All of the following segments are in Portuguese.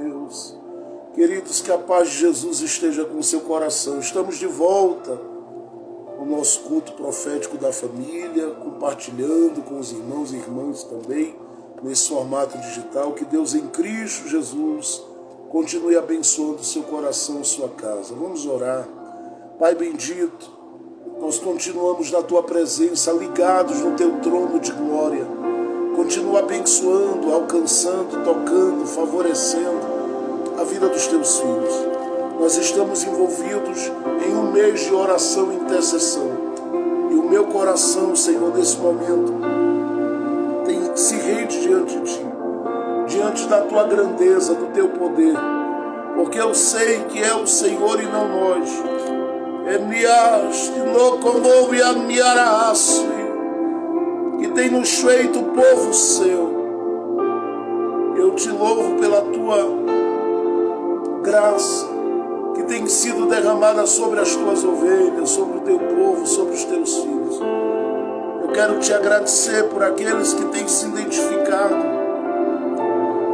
Deus. Queridos, que a paz de Jesus esteja com o seu coração. Estamos de volta ao nosso culto profético da família, compartilhando com os irmãos e irmãs também, nesse formato digital. Que Deus em Cristo Jesus continue abençoando o seu coração e sua casa. Vamos orar. Pai bendito, nós continuamos na tua presença, ligados no teu trono de glória. Continua abençoando, alcançando, tocando, favorecendo a vida dos teus filhos. Nós estamos envolvidos em um mês de oração e intercessão. E o meu coração, Senhor, nesse momento, se rende diante de ti, diante da tua grandeza, do teu poder, porque eu sei que é o Senhor e não nós. Que tem nos feito povo seu. Eu te louvo pela tua graça que tem sido derramada sobre as tuas ovelhas, sobre o teu povo, sobre os teus filhos. Eu quero te agradecer por aqueles que têm se identificado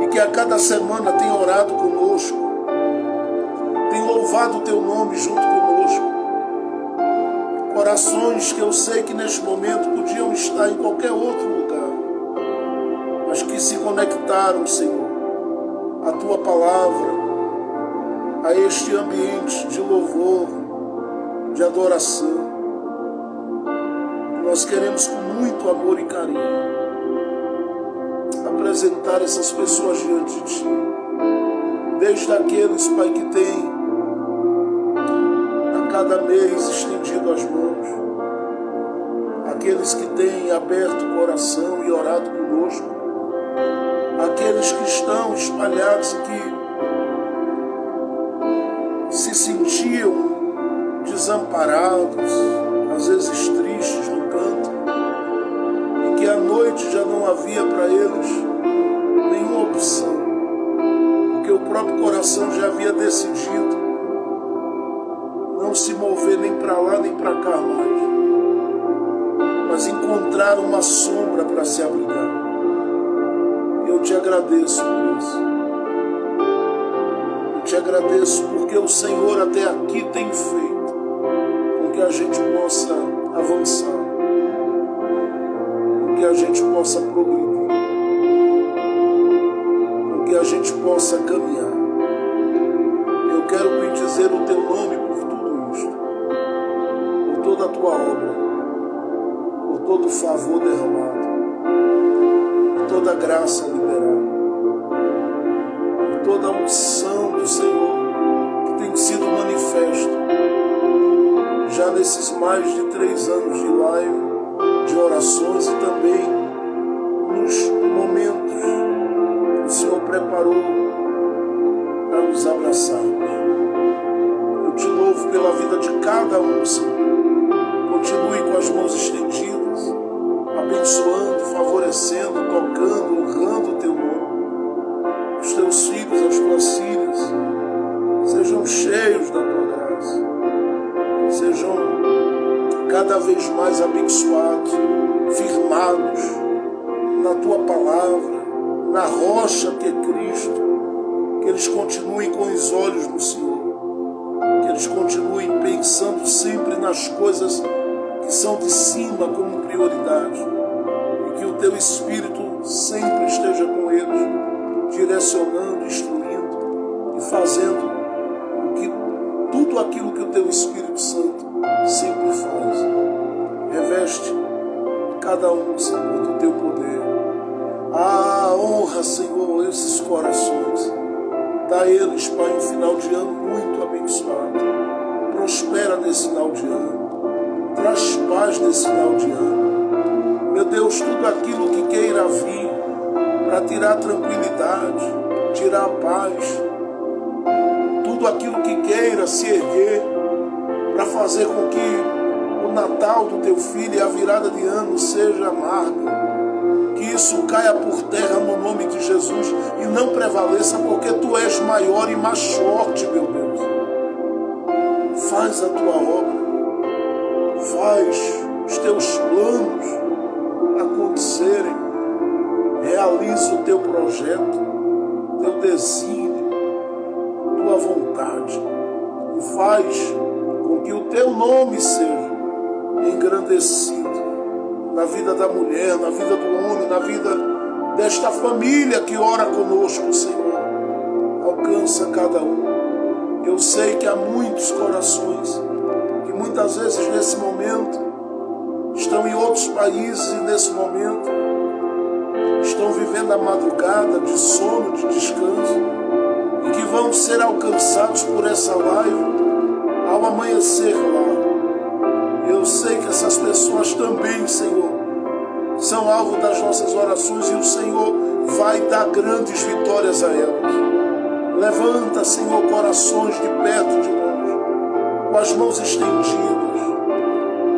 e que a cada semana têm orado conosco, têm louvado o teu nome junto conosco. Corações que eu sei que neste momento podiam estar em qualquer outro lugar, mas que se conectaram, Senhor, à tua palavra, a este ambiente de louvor, de adoração. Nós queremos com muito amor e carinho apresentar essas pessoas diante de ti, desde aqueles, Pai, que têm cada mês estendido as mãos, aqueles que têm aberto o coração e orado conosco, aqueles que estão espalhados e que se sentiam desamparados, às vezes tristes no canto, e que à noite já não havia para eles nenhuma opção, porque o próprio coração já havia decidido não se mover nem para lá nem para cá mais, mas encontrar uma sombra para se abrigar. Eu te agradeço por isso. Eu te agradeço porque o Senhor até aqui tem feito com que a gente possa avançar, com que a gente possa progredir, com que a gente possa caminhar. Eu quero bendizer o teu nome por toda a tua obra, por todo o favor derramado, por toda a graça liberada, por toda a unção do Senhor que tem sido manifesto já nesses mais de 3 anos de live, de orações e também nos momentos que o Senhor preparou para nos abraçar. Eu te louvo pela vida de cada um, Senhor. Continue com as mãos estendidas, abençoando, favorecendo, tocando, honrando o teu nome. Os teus filhos, as tuas filhas, sejam cheios da tua graça, sejam cada vez mais abençoados, firmados na tua palavra, na rocha que é Cristo, que eles continuem com os olhos no Senhor, que eles continuem pensando sempre nas coisas que são de cima como prioridade, e que o teu Espírito sempre esteja com eles, direcionando, instruindo e fazendo tudo aquilo que o teu Espírito Santo sempre faz. Reveste cada um, Senhor, do teu poder. Honra, Senhor, esses corações. Dá a eles, Pai, um final de ano muito abençoado. Prospera nesse final de ano. Traz paz nesse final de ano. Meu Deus, tudo aquilo que queira vir para tirar a tranquilidade, tirar a paz, tudo aquilo que queira se erguer para fazer com que o Natal do teu filho e a virada de ano seja amarga, que isso caia por terra no nome de Jesus e não prevaleça, porque tu és maior e mais forte, meu Deus. Faz a tua obra, faz os teus planos acontecerem, realiza o teu projeto, teu desígnio, faz com que o teu nome seja engrandecido na vida da mulher, na vida do homem, na vida desta família que ora conosco, Senhor. Alcança cada um. Eu sei que há muitos corações que muitas vezes nesse momento estão em outros países e nesse momento estão vivendo a madrugada de sono, de descanso, e que vão ser alcançados por essa live ao amanhecer lá. Eu sei que essas pessoas também, Senhor, são alvo das nossas orações e o Senhor vai dar grandes vitórias a elas. Levanta, Senhor, corações de perto e de longe, com as mãos estendidas,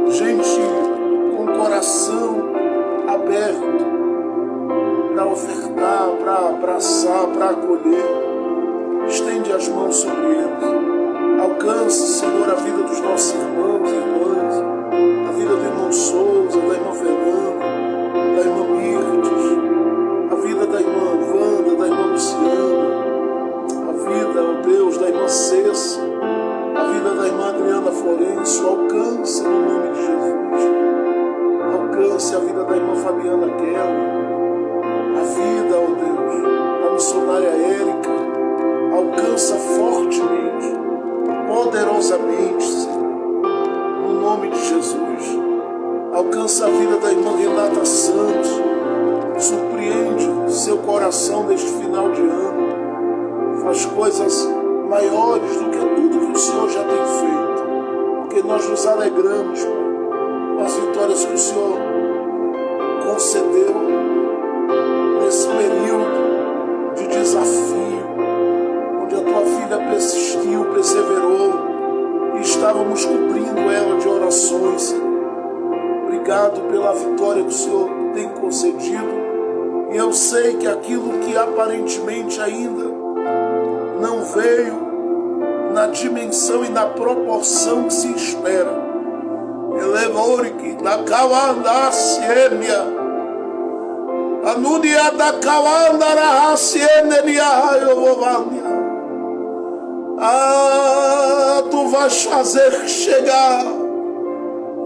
gente com o coração aberto para ofertar, para abraçar, para acolher. Estende as mãos sobre eles. Alcance, Senhor, a vida dos nossos irmãos e irmãs, a vida do irmão Souza, da irmã Fernanda, da irmã Mirtes, a vida da irmã Wanda, da irmã Luciana, a vida, ó Deus, da irmã Cessa, a vida da irmã Adriana Florencio. Alcance no nome de Jesus. Alcance a vida da irmã Fabiana Kelly, a vida, ó Deus, da missionária Érica. Alcança fortemente, poderosamente, Senhor, no nome de Jesus. Alcança a vida da irmã Renata Santos, surpreende seu coração neste final de ano, faz coisas maiores do que tudo que o Senhor já tem feito, porque nós nos alegramos com as vitórias que o Senhor concedeu nesse período de desafio, onde a tua filha persistiu, perseverou, e estávamos cobrindo ela de orações, Senhor. Obrigado pela vitória que o Senhor tem concedido, e eu sei que aquilo que aparentemente ainda não veio na dimensão e na proporção que se espera. Elevorique da Kawanda Siemia, Anudia da Kawanda Rahasienia Hayovovania. Tu vais fazer chegar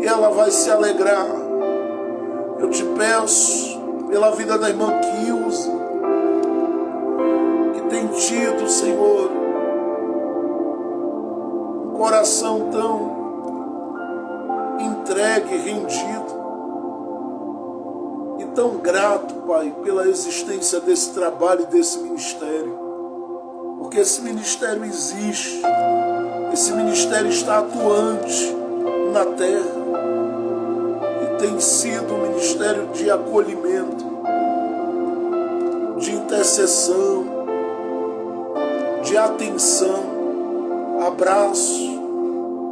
e ela vai se alegrar. Eu te peço pela vida da irmã Kilza, que tem tido, Senhor, um coração tão entregue, rendido e tão grato, Pai, pela existência desse trabalho e desse ministério. Porque esse ministério existe, esse ministério está atuante na terra e tem sido um ministério de acolhimento, de intercessão, de atenção, abraço,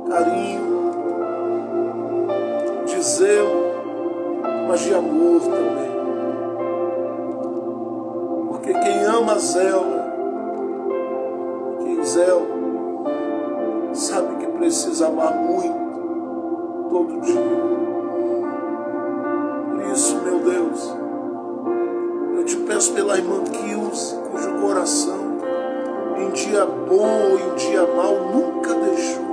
carinho, de zelo, mas de amor também. Porque quem ama zela, Zelo sabe que precisa amar muito todo dia. Por isso, meu Deus, eu te peço pela irmã Kilza, cujo coração, em dia bom ou em dia mau, nunca deixou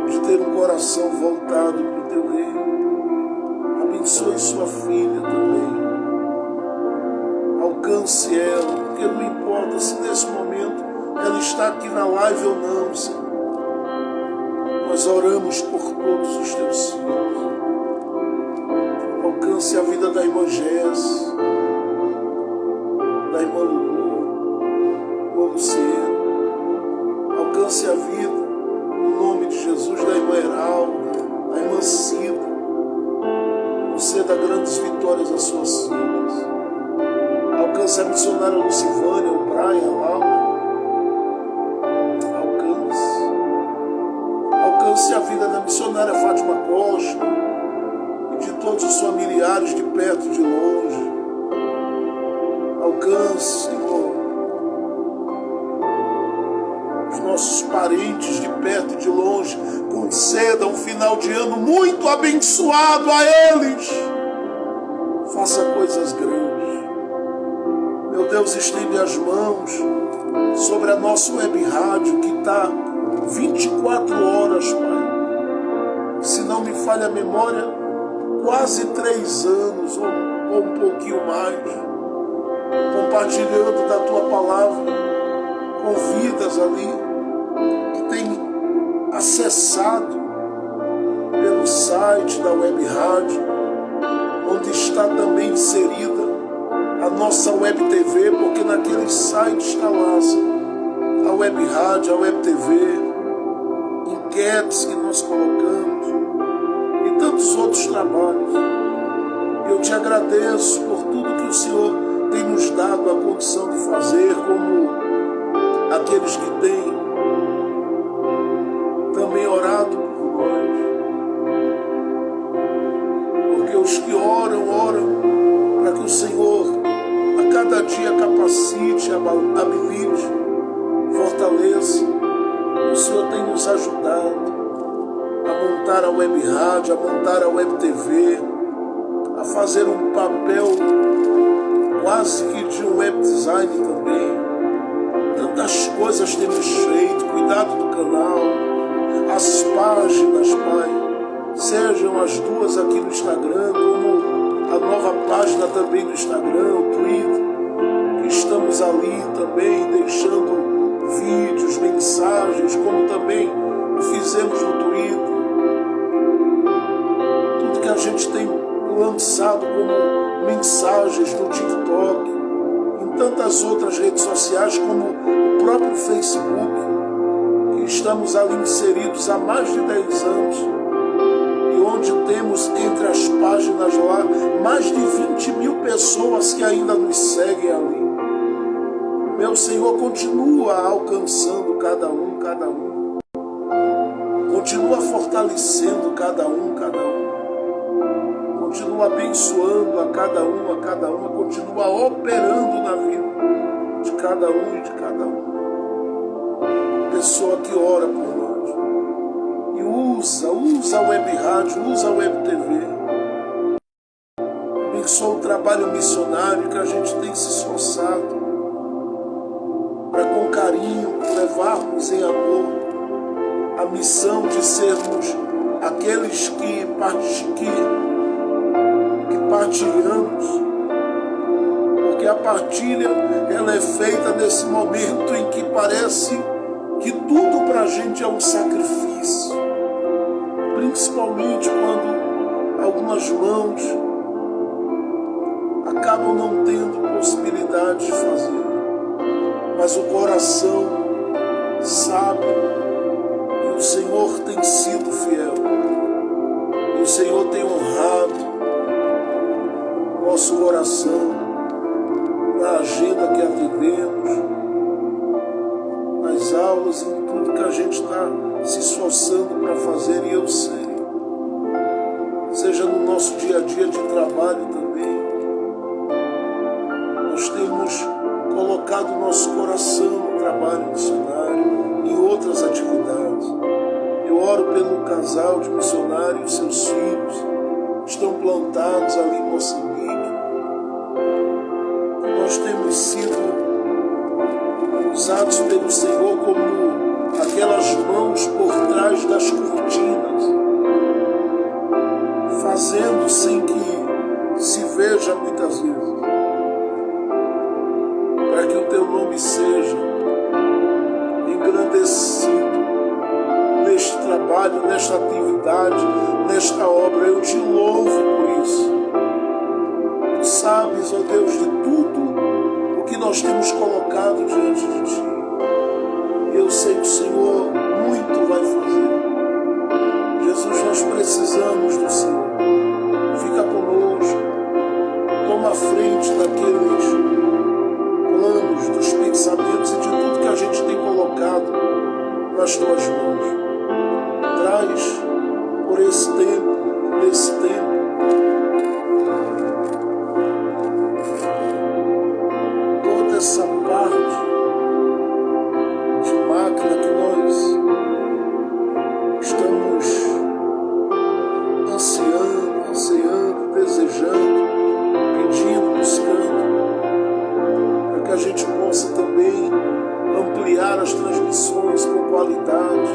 de ter um coração voltado para o teu reino. Abençoe sua filha também. Alcance ela, porque não importa se nesse momento ela está aqui na live ou não, Senhor. Nós oramos por todos os teus filhos. Alcance a vida da irmã Jess, da irmã Lulu, irmã Luciana. Alcance a vida, no nome de Jesus, da irmã Heralda, da irmã Cida. Conceda grandes vitórias às suas filhas. Alcance a missionária Lucivânia, o Brian, a Laura. Alcance a vida da missionária Fátima Costa e de todos os familiares de perto e de longe. Alcance, Senhor, os nossos parentes de perto e de longe. Conceda um final de ano muito abençoado a eles. Faça coisas grandes. Meu Deus, estende as mãos sobre a nossa web rádio que está 24 horas, Pai. Se não me falha a memória, quase 3 anos ou um pouquinho mais, compartilhando da Tua palavra com vidas ali que têm acessado pelo site da Web Rádio, onde está também inserida a nossa Web TV, porque naquele site está lá a Web Rádio, a Web TV, enquetes que nós colocamos e tantos outros trabalhos. Eu te agradeço por tudo que o Senhor tem nos dado a condição de fazer, como aqueles que têm também orado por nós. Porque os que oram para que o Senhor a cada dia capacite, habilite, fortaleça. O Senhor tem nos ajudado a montar a Web Rádio, a montar a Web TV, a fazer um papel quase que de um web design também. Tantas coisas temos feito, cuidado do canal, as páginas, Pai, sejam as duas aqui no Instagram, como a nova página também no Instagram, o Twitter, que estamos ali também deixando vídeos, mensagens, como também fizemos no Twitter. Tudo que a gente tem lançado como mensagens no TikTok, em tantas outras redes sociais, como o próprio Facebook, que estamos ali inseridos há mais de 10 anos, e onde temos entre as páginas lá mais de 20 mil pessoas que ainda nos seguem ali. Meu Senhor, continua alcançando cada um. Continua fortalecendo cada um. Continua abençoando a cada uma, continua operando na vida de cada um e de cada um. Pessoa que ora por nós e usa a Web Rádio, usa a Web TV. Abençoa o trabalho missionário que a gente tem se esforçado para, com carinho, levarmos em amor a missão de sermos aqueles que partilhamos, porque a partilha ela é feita nesse momento em que parece que tudo para a gente é um sacrifício, principalmente quando algumas mãos acabam não tendo possibilidade de fazer, mas o coração sabe que o Senhor tem sido fiel, e o Senhor tem honrado nosso coração na agenda que atendemos, nas aulas, em tudo que a gente está se esforçando para fazer, e eu sei, seja no nosso dia a dia de trabalho também, nós temos colocado nosso coração no trabalho missionário, em outras atividades. Eu oro pelo casal de missionários, seus filhos estão plantados ali em Moçambique. Nós temos sido usados pelo Senhor como aquelas mãos por trás das cortinas, fazendo sem que se veja muitas vezes, para que o Teu nome seja engrandecido neste trabalho, nesta atividade, nesta obra. Eu te louvo por isso. Tu sabes, ó Deus, de tudo o que nós temos colocado diante de Ti. Eu sei que o Senhor muito vai fazer. Jesus, nós precisamos do Senhor. Fica conosco. Toma a frente daqueles planos, dos pensamentos e de tudo que a gente tem colocado nas Tuas mãos. Traz por esse tempo, nesse tempo, toda essa paz qualidade,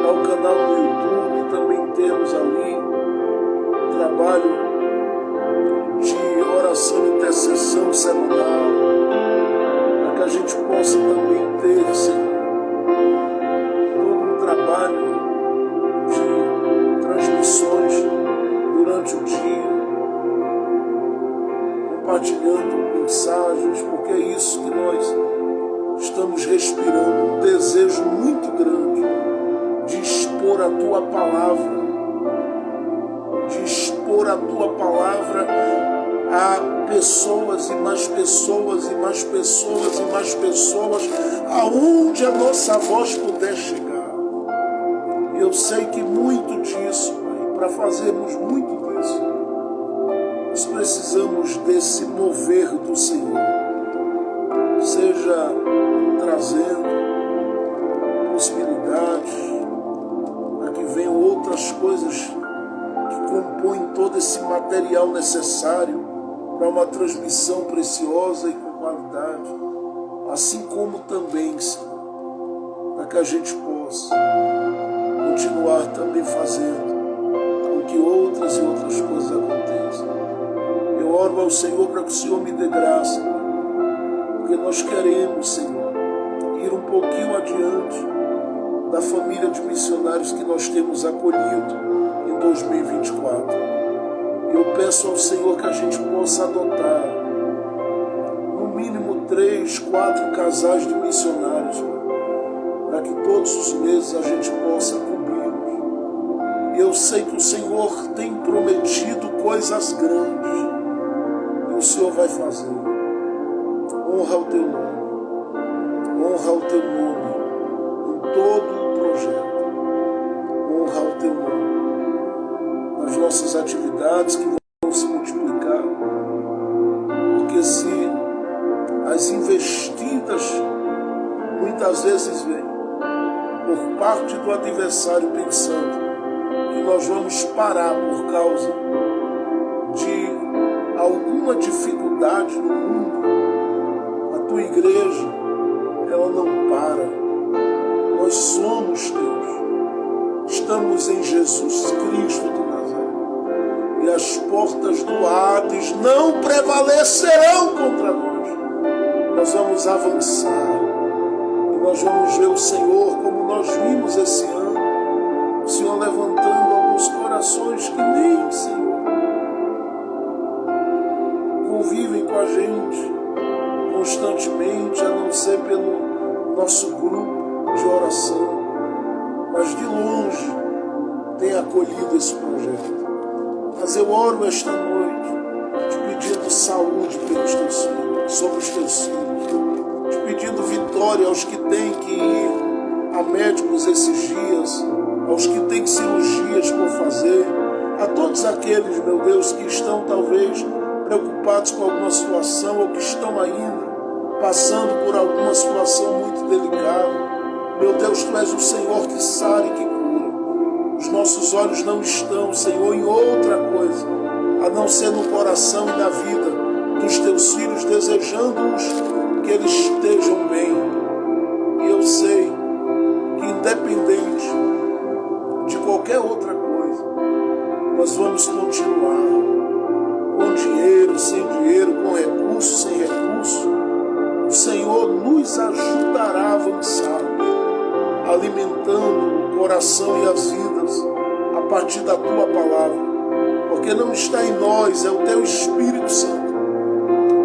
ao canal no YouTube, também temos ali um trabalho de oração e intercessão semanal, para que a gente possa também ter, Senhor, todo um trabalho de transmissões durante o dia, compartilhando mensagens, porque é isso que nós estamos respirando, um desejo muito grande de expor a Tua Palavra, de expor a Tua Palavra a pessoas e mais pessoas e mais pessoas e mais pessoas, aonde a nossa voz puder chegar. Eu sei que muito disso, Pai, para fazermos muito disso, nós precisamos desse mover do Senhor, seja trazendo possibilidades para que venham outras coisas que compõem todo esse material necessário para uma transmissão preciosa e com qualidade, assim como também, Senhor, para que a gente possa continuar também fazendo com que outras e outras coisas aconteçam. Eu oro ao Senhor para que o Senhor me dê graça, porque nós queremos, Senhor, ir um pouquinho adiante da família de missionários que nós temos acolhido em 2024. Eu peço ao Senhor que a gente possa adotar no mínimo 3, 4 casais de missionários, para que todos os meses a gente possa cobri-los. Eu sei que o Senhor tem prometido coisas grandes e o Senhor vai fazer. Honra o Teu nome, honra o Teu nome em todo o projeto, honra o Teu nome nas nossas atividades que vão se multiplicar, porque se as investidas muitas vezes vêm por parte do adversário pensando que nós vamos parar por causa de alguma dificuldade no mundo, a Tua igreja, ela não para. Nós somos Teus, estamos em Jesus Cristo de Nazaré, e as portas do Hades não prevalecerão contra nós. Nós vamos avançar e nós vamos ver o Senhor como nós vimos esse ano, o Senhor levantando alguns corações que nem, Senhor, convivem com a gente constantemente, a não ser pelo nosso grupo de oração, mas de longe tem acolhido esse projeto. Mas eu oro esta noite, te pedindo saúde pelos Teus filhos, sobre os Teus filhos, te pedindo vitória aos que têm que ir a médicos esses dias, aos que têm cirurgias por fazer, a todos aqueles, meu Deus, que estão talvez preocupados com alguma situação ou que estão ainda passando por alguma situação muito delicada. Meu Deus, Tu és o Senhor que sara e que cura. Os nossos olhos não estão, Senhor, em outra coisa, a não ser no coração e na vida dos Teus filhos, desejando-os que eles estejam bem. E eu sei que independente de qualquer outra coisa, nós vamos continuar com dinheiro, sem dinheiro, com recurso, sem recurso. O Senhor nos ajudará a avançar, alimentando o coração e as vidas a partir da Tua Palavra, porque não está em nós, é o Teu Espírito Santo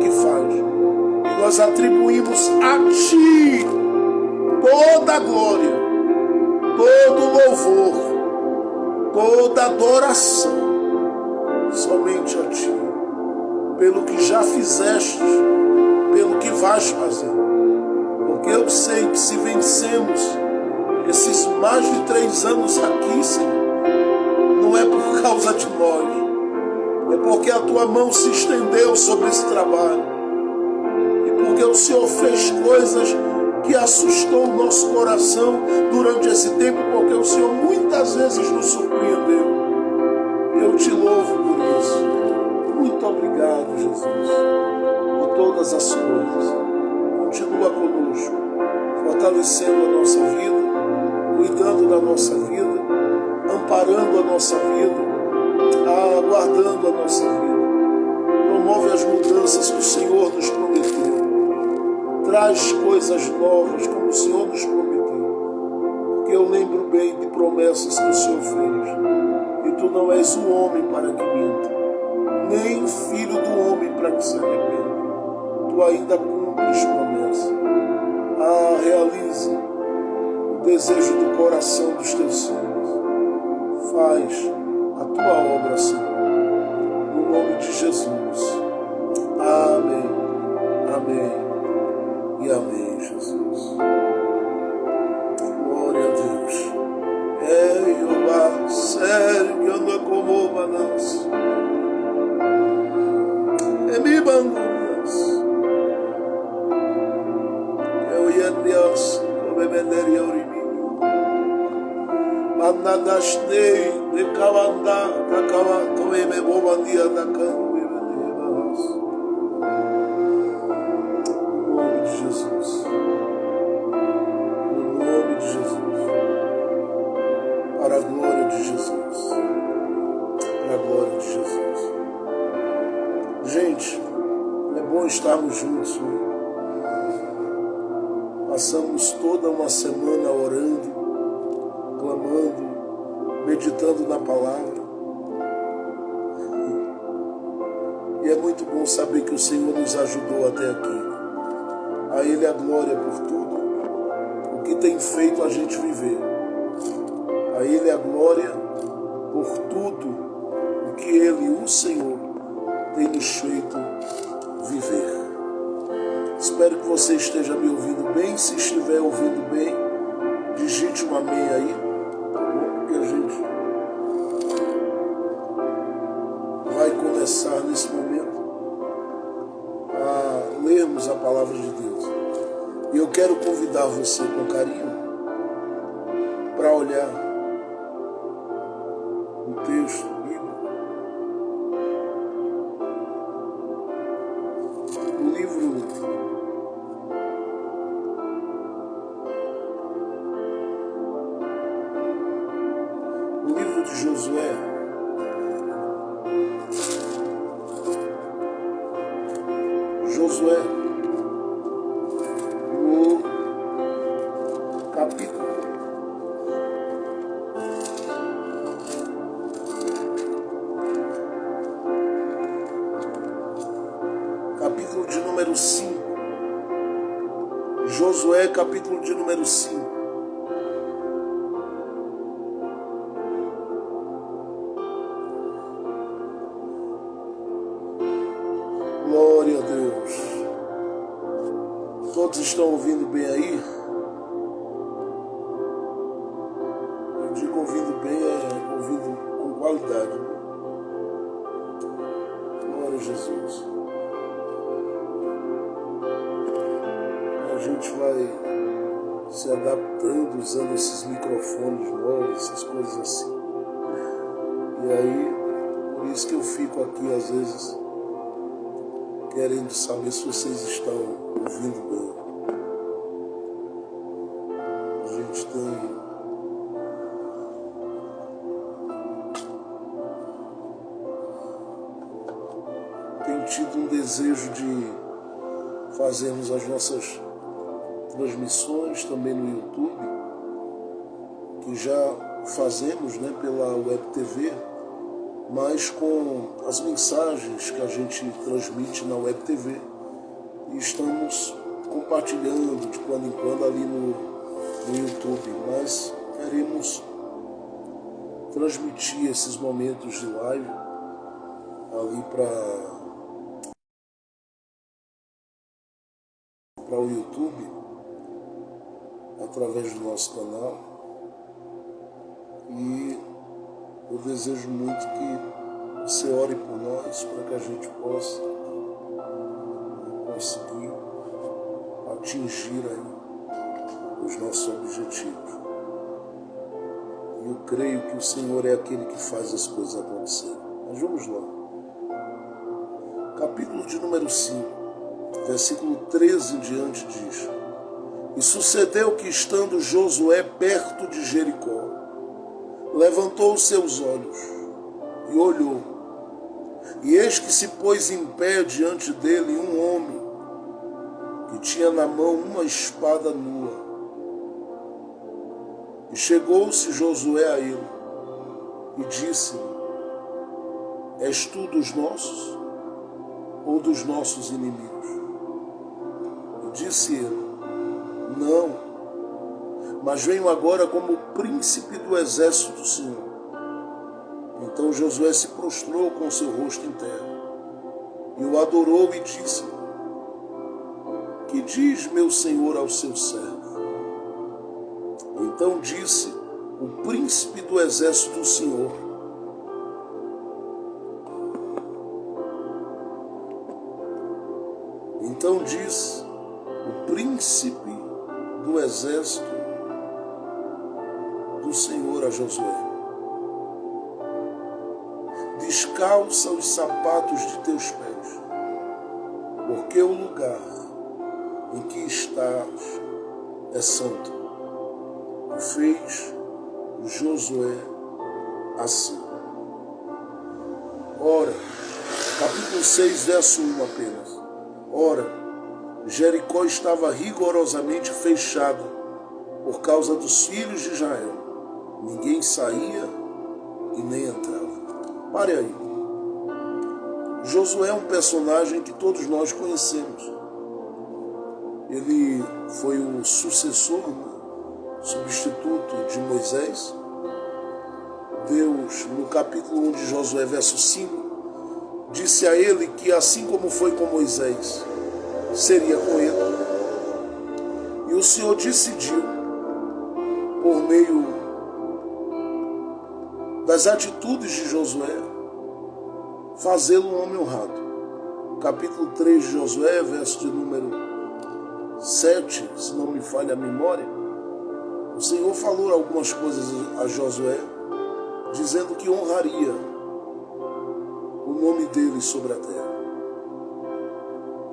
que faz. E nós atribuímos a Ti toda a glória, todo o louvor, toda a adoração, somente a Ti, pelo que já fizeste, pelo que vais fazer. Porque eu sei que se vencemos esses mais de 3 anos aqui, Senhor, não é por causa de nós, é porque a Tua mão se estendeu sobre esse trabalho, e porque o Senhor fez coisas que assustou o nosso coração durante esse tempo, porque o Senhor muitas vezes nos surpreendeu. Eu Te louvo por isso. Muito obrigado, Jesus, por todas as coisas. Continua conosco, fortalecendo a nossa vida, cuidando da nossa vida, amparando a nossa vida, guardando a nossa vida. Promove as mudanças que o Senhor nos prometeu. Traz coisas novas como o Senhor nos prometeu. Porque eu lembro bem de promessas que o Senhor fez. E tu não és um homem para que minta, nem filho do homem para que se arrependa. Tu ainda cumpres promessas. Realize o desejo do coração dos teus filhos. Faz a tua obra, Senhor, no nome de Jesus. Amém, amém e amém, Jesus. Glória a Deus. Jeová, sério que anda como manas. Mi bandas. Eu ia Deus, bebenderia orimigo. Manadashnei de Kawanda, Takawa, Toeme Bobandia da Cano, no nome de Jesus. No nome de Jesus. Para a glória de Jesus. Para a glória de Jesus. Gente, é bom estarmos juntos, né? Passamos toda uma semana orando, clamando, meditando na palavra. E é muito bom saber que o Senhor nos ajudou até aqui. A Ele a glória por tudo o que tem feito a gente viver. A Ele a glória por tudo o que Ele, o Senhor, tem nos feito viver. Espero que você esteja me ouvindo bem. Se estiver ouvindo bem, digite um amém aí, tá bom? Porque a gente vai começar nesse momento a lermos a palavra de Deus. E eu quero convidar você com carinho para olhar o texto bíblico. O livro de Josué, no capítulo de número 5. Josué, capítulo de número 5. Glória a Deus. Todos estão ouvindo bem aí? Eu digo ouvindo bem, é ouvindo com qualidade. Glória a Jesus. A gente vai se adaptando, usando esses microfones novos, essas coisas assim. E aí, por isso que eu fico aqui às vezes querendo saber se vocês estão ouvindo bem. A gente tem tido um desejo de fazermos as nossas transmissões também no YouTube, que já fazemos, né, pela Web TV, mas com as mensagens que a gente transmite na Web TV, e estamos compartilhando de quando em quando ali no YouTube, mas queremos transmitir esses momentos de live ali para o YouTube, através do nosso canal. E eu desejo muito que você ore por nós, para que a gente possa conseguir atingir aí os nossos objetivos. E eu creio que o Senhor é aquele que faz as coisas acontecerem. Mas vamos lá. Capítulo de número 5, versículo 13 em diante diz: E sucedeu que, estando Josué perto de Jericó, levantou os seus olhos e olhou. E eis que se pôs em pé diante dele um homem que tinha na mão uma espada nua. E chegou-se Josué a ele e disse-lhe: És tu dos nossos ou dos nossos inimigos? E disse ele: Não, mas venho agora como príncipe do exército do Senhor. Então Josué se prostrou com seu rosto em terra e o adorou e disse: Que diz meu senhor ao seu servo? Então disse o príncipe do exército do Senhor: Então disse o príncipe do exército do Senhor a Josué: Descalça os sapatos de teus pés, porque o lugar em que estás é santo. E fez Josué assim. Ora, capítulo 6, verso 1 apenas. Ora, Jericó estava rigorosamente fechada por causa dos filhos de Israel. Ninguém saía e nem entrava. Pare aí. Josué é um personagem que todos nós conhecemos. Ele foi o sucessor, substituto de Moisés. Deus, no capítulo 1 de Josué, verso 5, disse a ele que assim como foi com Moisés, seria com ele. E o Senhor decidiu, por meio das atitudes de Josué, fazê-lo um homem honrado. Capítulo 3 de Josué, verso de número 7, se não me falha a memória, o Senhor falou algumas coisas a Josué, dizendo que honraria o nome dele sobre a terra.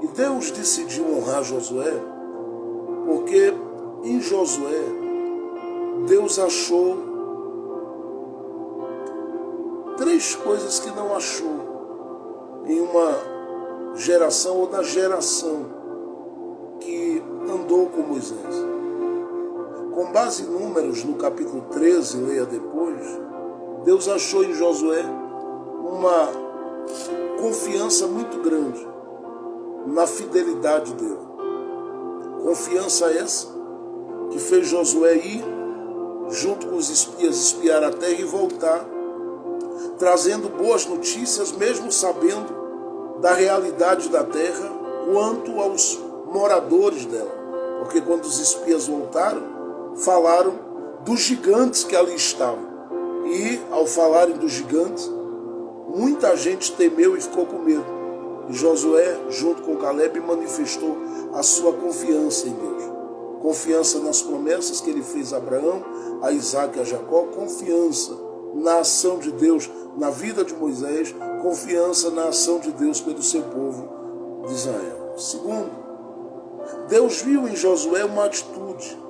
E Deus decidiu honrar Josué, porque em Josué Deus achou 3 coisas que não achou em uma geração ou da geração que andou com Moisés. Com base em Números, no capítulo 13, leia depois, Deus achou em Josué uma confiança muito grande na fidelidade dele. Confiança essa que fez Josué ir junto com os espias espiar a terra e voltar, trazendo boas notícias, mesmo sabendo da realidade da terra quanto aos moradores dela. Porque quando os espias voltaram, falaram dos gigantes que ali estavam. E ao falarem dos gigantes, muita gente temeu e ficou com medo. E Josué, junto com Caleb, manifestou a sua confiança em Deus. Confiança nas promessas que ele fez a Abraão, a Isaac e a Jacó. Confiança na ação de Deus na vida de Moisés. Confiança na ação de Deus pelo seu povo de Israel. Segundo, Deus viu em Josué uma atitude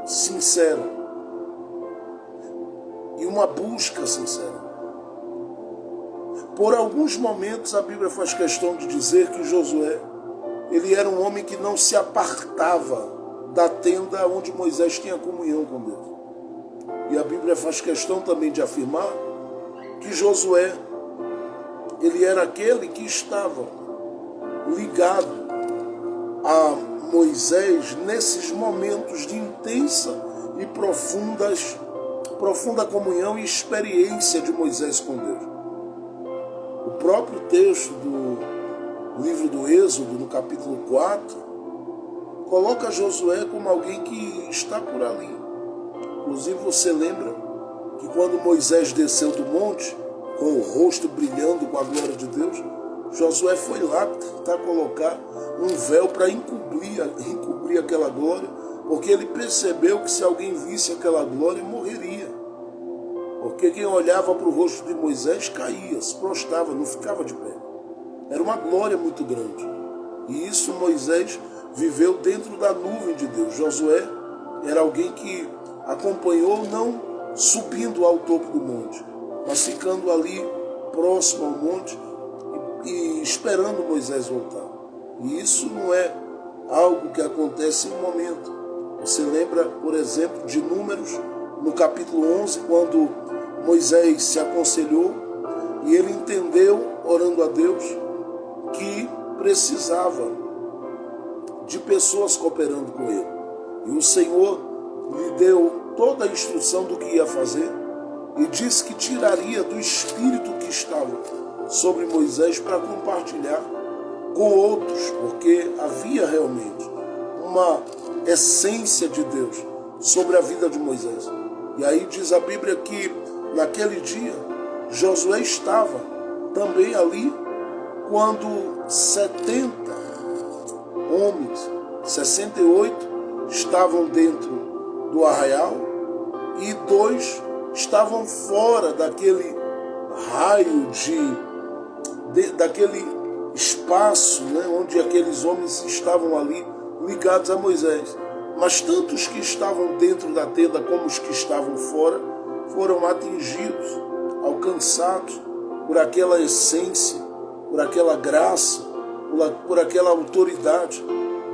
sincera e uma busca sincera. Por alguns momentos a Bíblia faz questão de dizer que Josué, ele era um homem que não se apartava da tenda onde Moisés tinha comunhão com Deus. E a Bíblia faz questão também de afirmar que Josué, ele era aquele que estava ligado a Moisés nesses momentos de intensa e profunda comunhão e experiência de Moisés com Deus. O próprio texto do livro do Êxodo, no capítulo 4, coloca Josué como alguém que está por ali. Inclusive você lembra que quando Moisés desceu do monte, com o rosto brilhando com a glória de Deus, Josué foi lá tentar colocar um véu para encobrir aquela glória, porque ele percebeu que se alguém visse aquela glória, morreria. Porque quem olhava para o rosto de Moisés caía, se prostrava, não ficava de pé. Era uma glória muito grande. E isso Moisés viveu dentro da nuvem de Deus. Josué era alguém que acompanhou não subindo ao topo do monte, mas ficando ali próximo ao monte e esperando Moisés voltar. E isso não é algo que acontece em um momento. Você lembra, por exemplo, de Números, no capítulo 11, quando Moisés se aconselhou e ele entendeu, orando a Deus, que precisava de pessoas cooperando com ele. E o Senhor lhe deu toda a instrução do que ia fazer e disse que tiraria do espírito que estava sobre Moisés para compartilhar com outros, porque havia realmente uma essência de Deus sobre a vida de Moisés. E aí diz a Bíblia que naquele dia Josué estava também ali quando 70 homens, 68 estavam dentro do arraial e 2 estavam fora daquele raio daquele espaço, né, onde aqueles homens estavam ali ligados a Moisés. Mas tanto os que estavam dentro da tenda como os que estavam fora foram atingidos, alcançados por aquela essência, por aquela graça, por aquela autoridade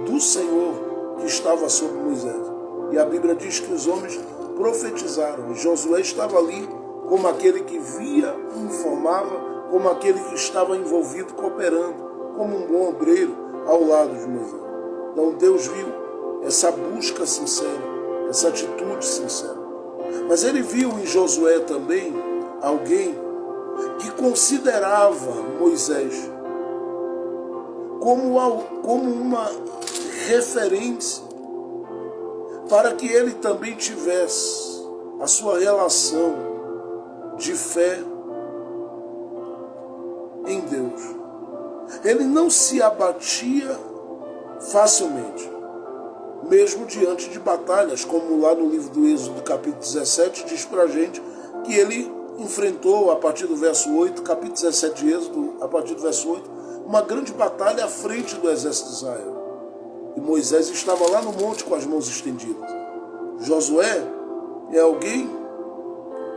do Senhor que estava sobre Moisés. E a Bíblia diz que os homens profetizaram. E Josué estava ali como aquele que via e informava, como aquele que estava envolvido, cooperando, como um bom obreiro ao lado de Moisés. Então Deus viu essa busca sincera, essa atitude sincera. Mas ele viu em Josué também alguém que considerava Moisés como uma referência para que ele também tivesse a sua relação de fé em Deus. Ele não se abatia facilmente, mesmo diante de batalhas, como lá no livro do Êxodo, capítulo 17, diz pra gente que ele enfrentou, a partir do verso 8, capítulo 17 de Êxodo, a partir do verso 8, uma grande batalha à frente do exército de Israel. E Moisés estava lá no monte com as mãos estendidas. Josué é alguém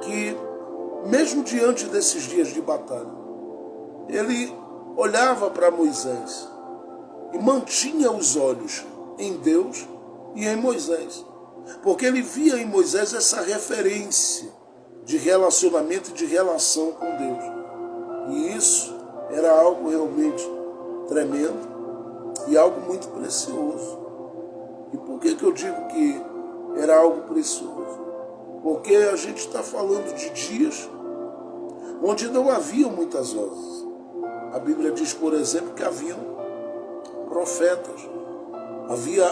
que, mesmo diante desses dias de batalha, ele olhava para Moisés e mantinha os olhos em Deus e em Moisés, porque ele via em Moisés essa referência de relacionamento e de relação com Deus. E isso era algo realmente tremendo e algo muito precioso. E por que eu digo que era algo precioso? Porque a gente está falando de dias onde não haviam muitas vozes. A Bíblia diz, por exemplo, que haviam profetas. Havia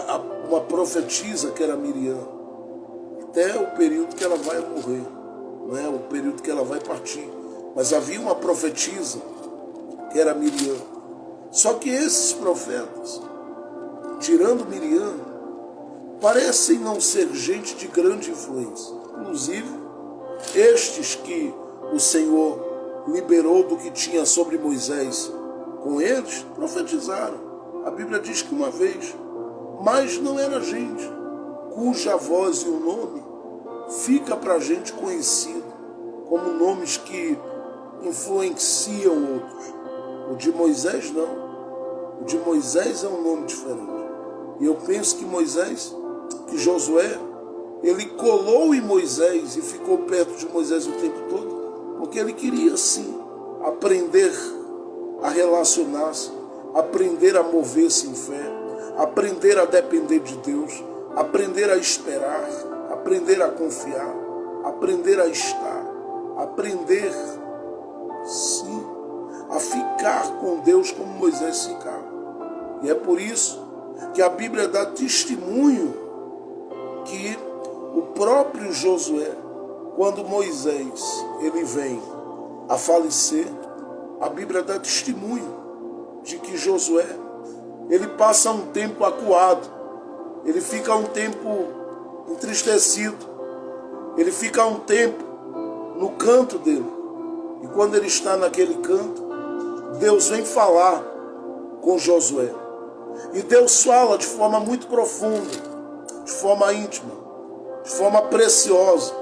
uma profetisa que era Miriam, até o período que ela vai morrer, não é? O período que ela vai partir. Mas havia uma profetisa que era Miriam. Só que esses profetas, tirando Miriam, parecem não ser gente de grande influência. Inclusive, estes que o Senhor liberou do que tinha sobre Moisés com eles, profetizaram. A Bíblia diz que uma vez, mas não era gente cuja voz e o nome fica para a gente conhecido como nomes que influenciam outros. O de Moisés não. O de Moisés é um nome diferente. E eu penso que Josué, ele colou em Moisés e ficou perto de Moisés o tempo todo, porque ele queria sim aprender a relacionar-se, aprender a mover-se em fé, aprender a depender de Deus, aprender a esperar, aprender a confiar, aprender a estar, aprender sim a ficar com Deus como Moisés ficava. E é por isso que a Bíblia dá testemunho que o próprio Josué, quando Moisés ele vem a falecer, a Bíblia dá testemunho de que Josué ele passa um tempo acuado, ele fica um tempo entristecido, ele fica um tempo no canto dele. E quando ele está naquele canto, Deus vem falar com Josué. E Deus fala de forma muito profunda, de forma íntima, de forma preciosa,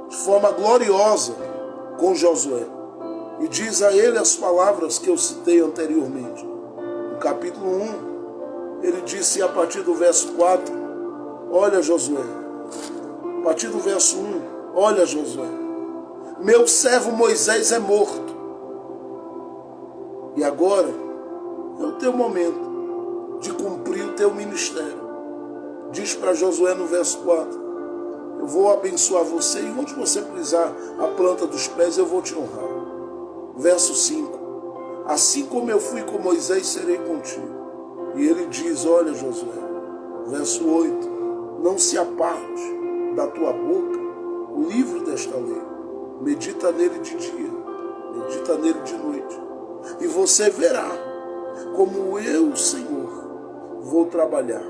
de forma gloriosa com Josué. E diz a ele as palavras que eu citei anteriormente. No capítulo 1, ele disse a partir do verso 4, olha Josué. A partir do verso 1, olha Josué. Meu servo Moisés é morto. E agora é o teu momento de cumprir o teu ministério. Diz para Josué no verso 4, eu vou abençoar você e onde você pisar a planta dos pés eu vou te honrar. Verso 5, assim como eu fui com Moisés, serei contigo. E ele diz, olha Josué, verso 8, não se aparte da tua boca o livro desta lei. Medita nele de dia, medita nele de noite. E você verá como eu, Senhor, vou trabalhar.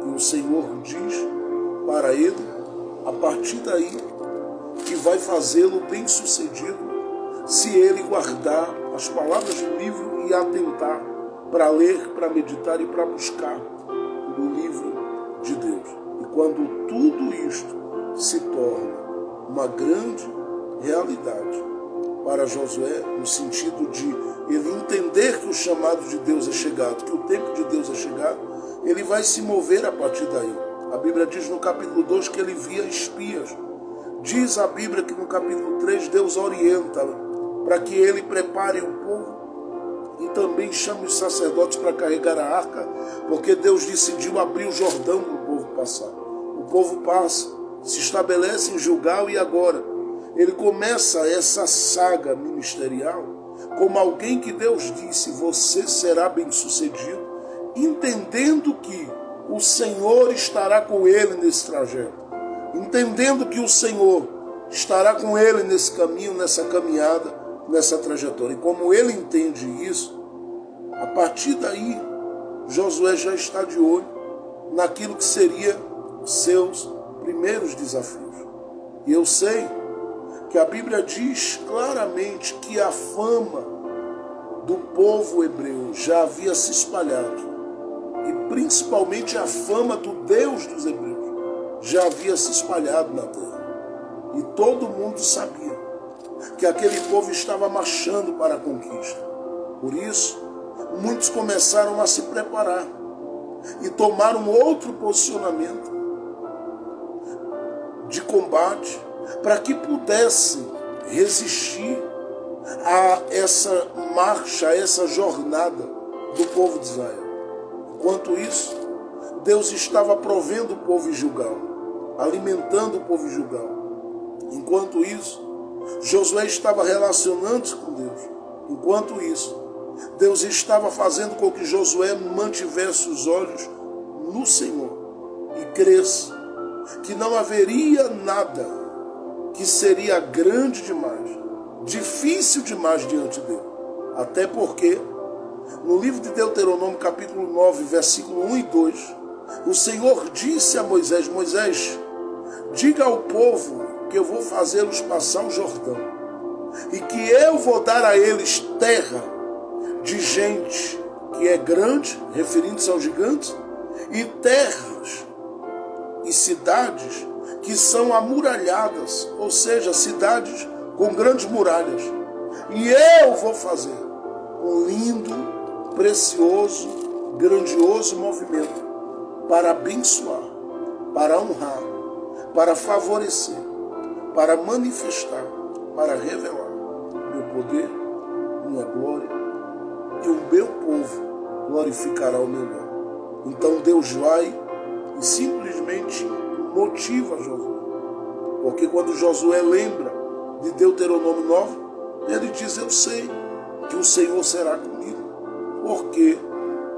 E o Senhor diz para ele, a partir daí, que vai fazê-lo bem-sucedido se ele guardar as palavras do livro e atentar para ler, para meditar e para buscar no livro de Deus. E quando tudo isto se torna uma grande realidade para Josué, no sentido de ele entender que o chamado de Deus é chegado, que o tempo de Deus é chegado, ele vai se mover a partir daí. A Bíblia diz no capítulo 2 que ele via espias. Diz a Bíblia que no capítulo 3 Deus orienta para que ele prepare o povo e também chame os sacerdotes para carregar a arca, porque Deus decidiu abrir o Jordão para o povo passar. O povo passa, se estabelece em Gilgal e agora ele começa essa saga ministerial como alguém que Deus disse, você será bem-sucedido, entendendo que o Senhor estará com ele nesse trajeto, entendendo que o Senhor estará com ele nesse caminho, nessa caminhada, nessa trajetória. E como ele entende isso, a partir daí, Josué já está de olho naquilo que seria os seus primeiros desafios. E eu sei que a Bíblia diz claramente que a fama do povo hebreu já havia se espalhado. E principalmente a fama do Deus dos hebreus já havia se espalhado na terra. E todo mundo sabia que aquele povo estava marchando para a conquista. Por isso, muitos começaram a se preparar e tomaram outro posicionamento de combate para que pudessem resistir a essa marcha, a essa jornada do povo de Israel. Enquanto isso, Deus estava provendo o povo em Gilgal, alimentando o povo em Gilgal. Enquanto isso, Josué estava relacionando-se com Deus. Enquanto isso, Deus estava fazendo com que Josué mantivesse os olhos no Senhor e cresce que não haveria nada que seria grande demais, difícil demais diante dele. Até porque, no livro de Deuteronômio, capítulo 9, versículo 1 e 2, o Senhor disse a Moisés, Moisés, diga ao povo que eu vou fazê-los passar o Jordão e que eu vou dar a eles terra de gente que é grande, referindo-se aos gigantes, e terras e cidades que são amuralhadas, ou seja, cidades com grandes muralhas. E eu vou fazer um lindo, precioso, grandioso movimento para abençoar, para honrar, para favorecer, para manifestar, para revelar meu poder, minha glória, e o meu povo glorificará o meu nome. Então Deus vai e simplesmente motiva Josué. Porque quando Josué lembra de Deuteronômio 9, ele diz, eu sei que o Senhor será comigo, porque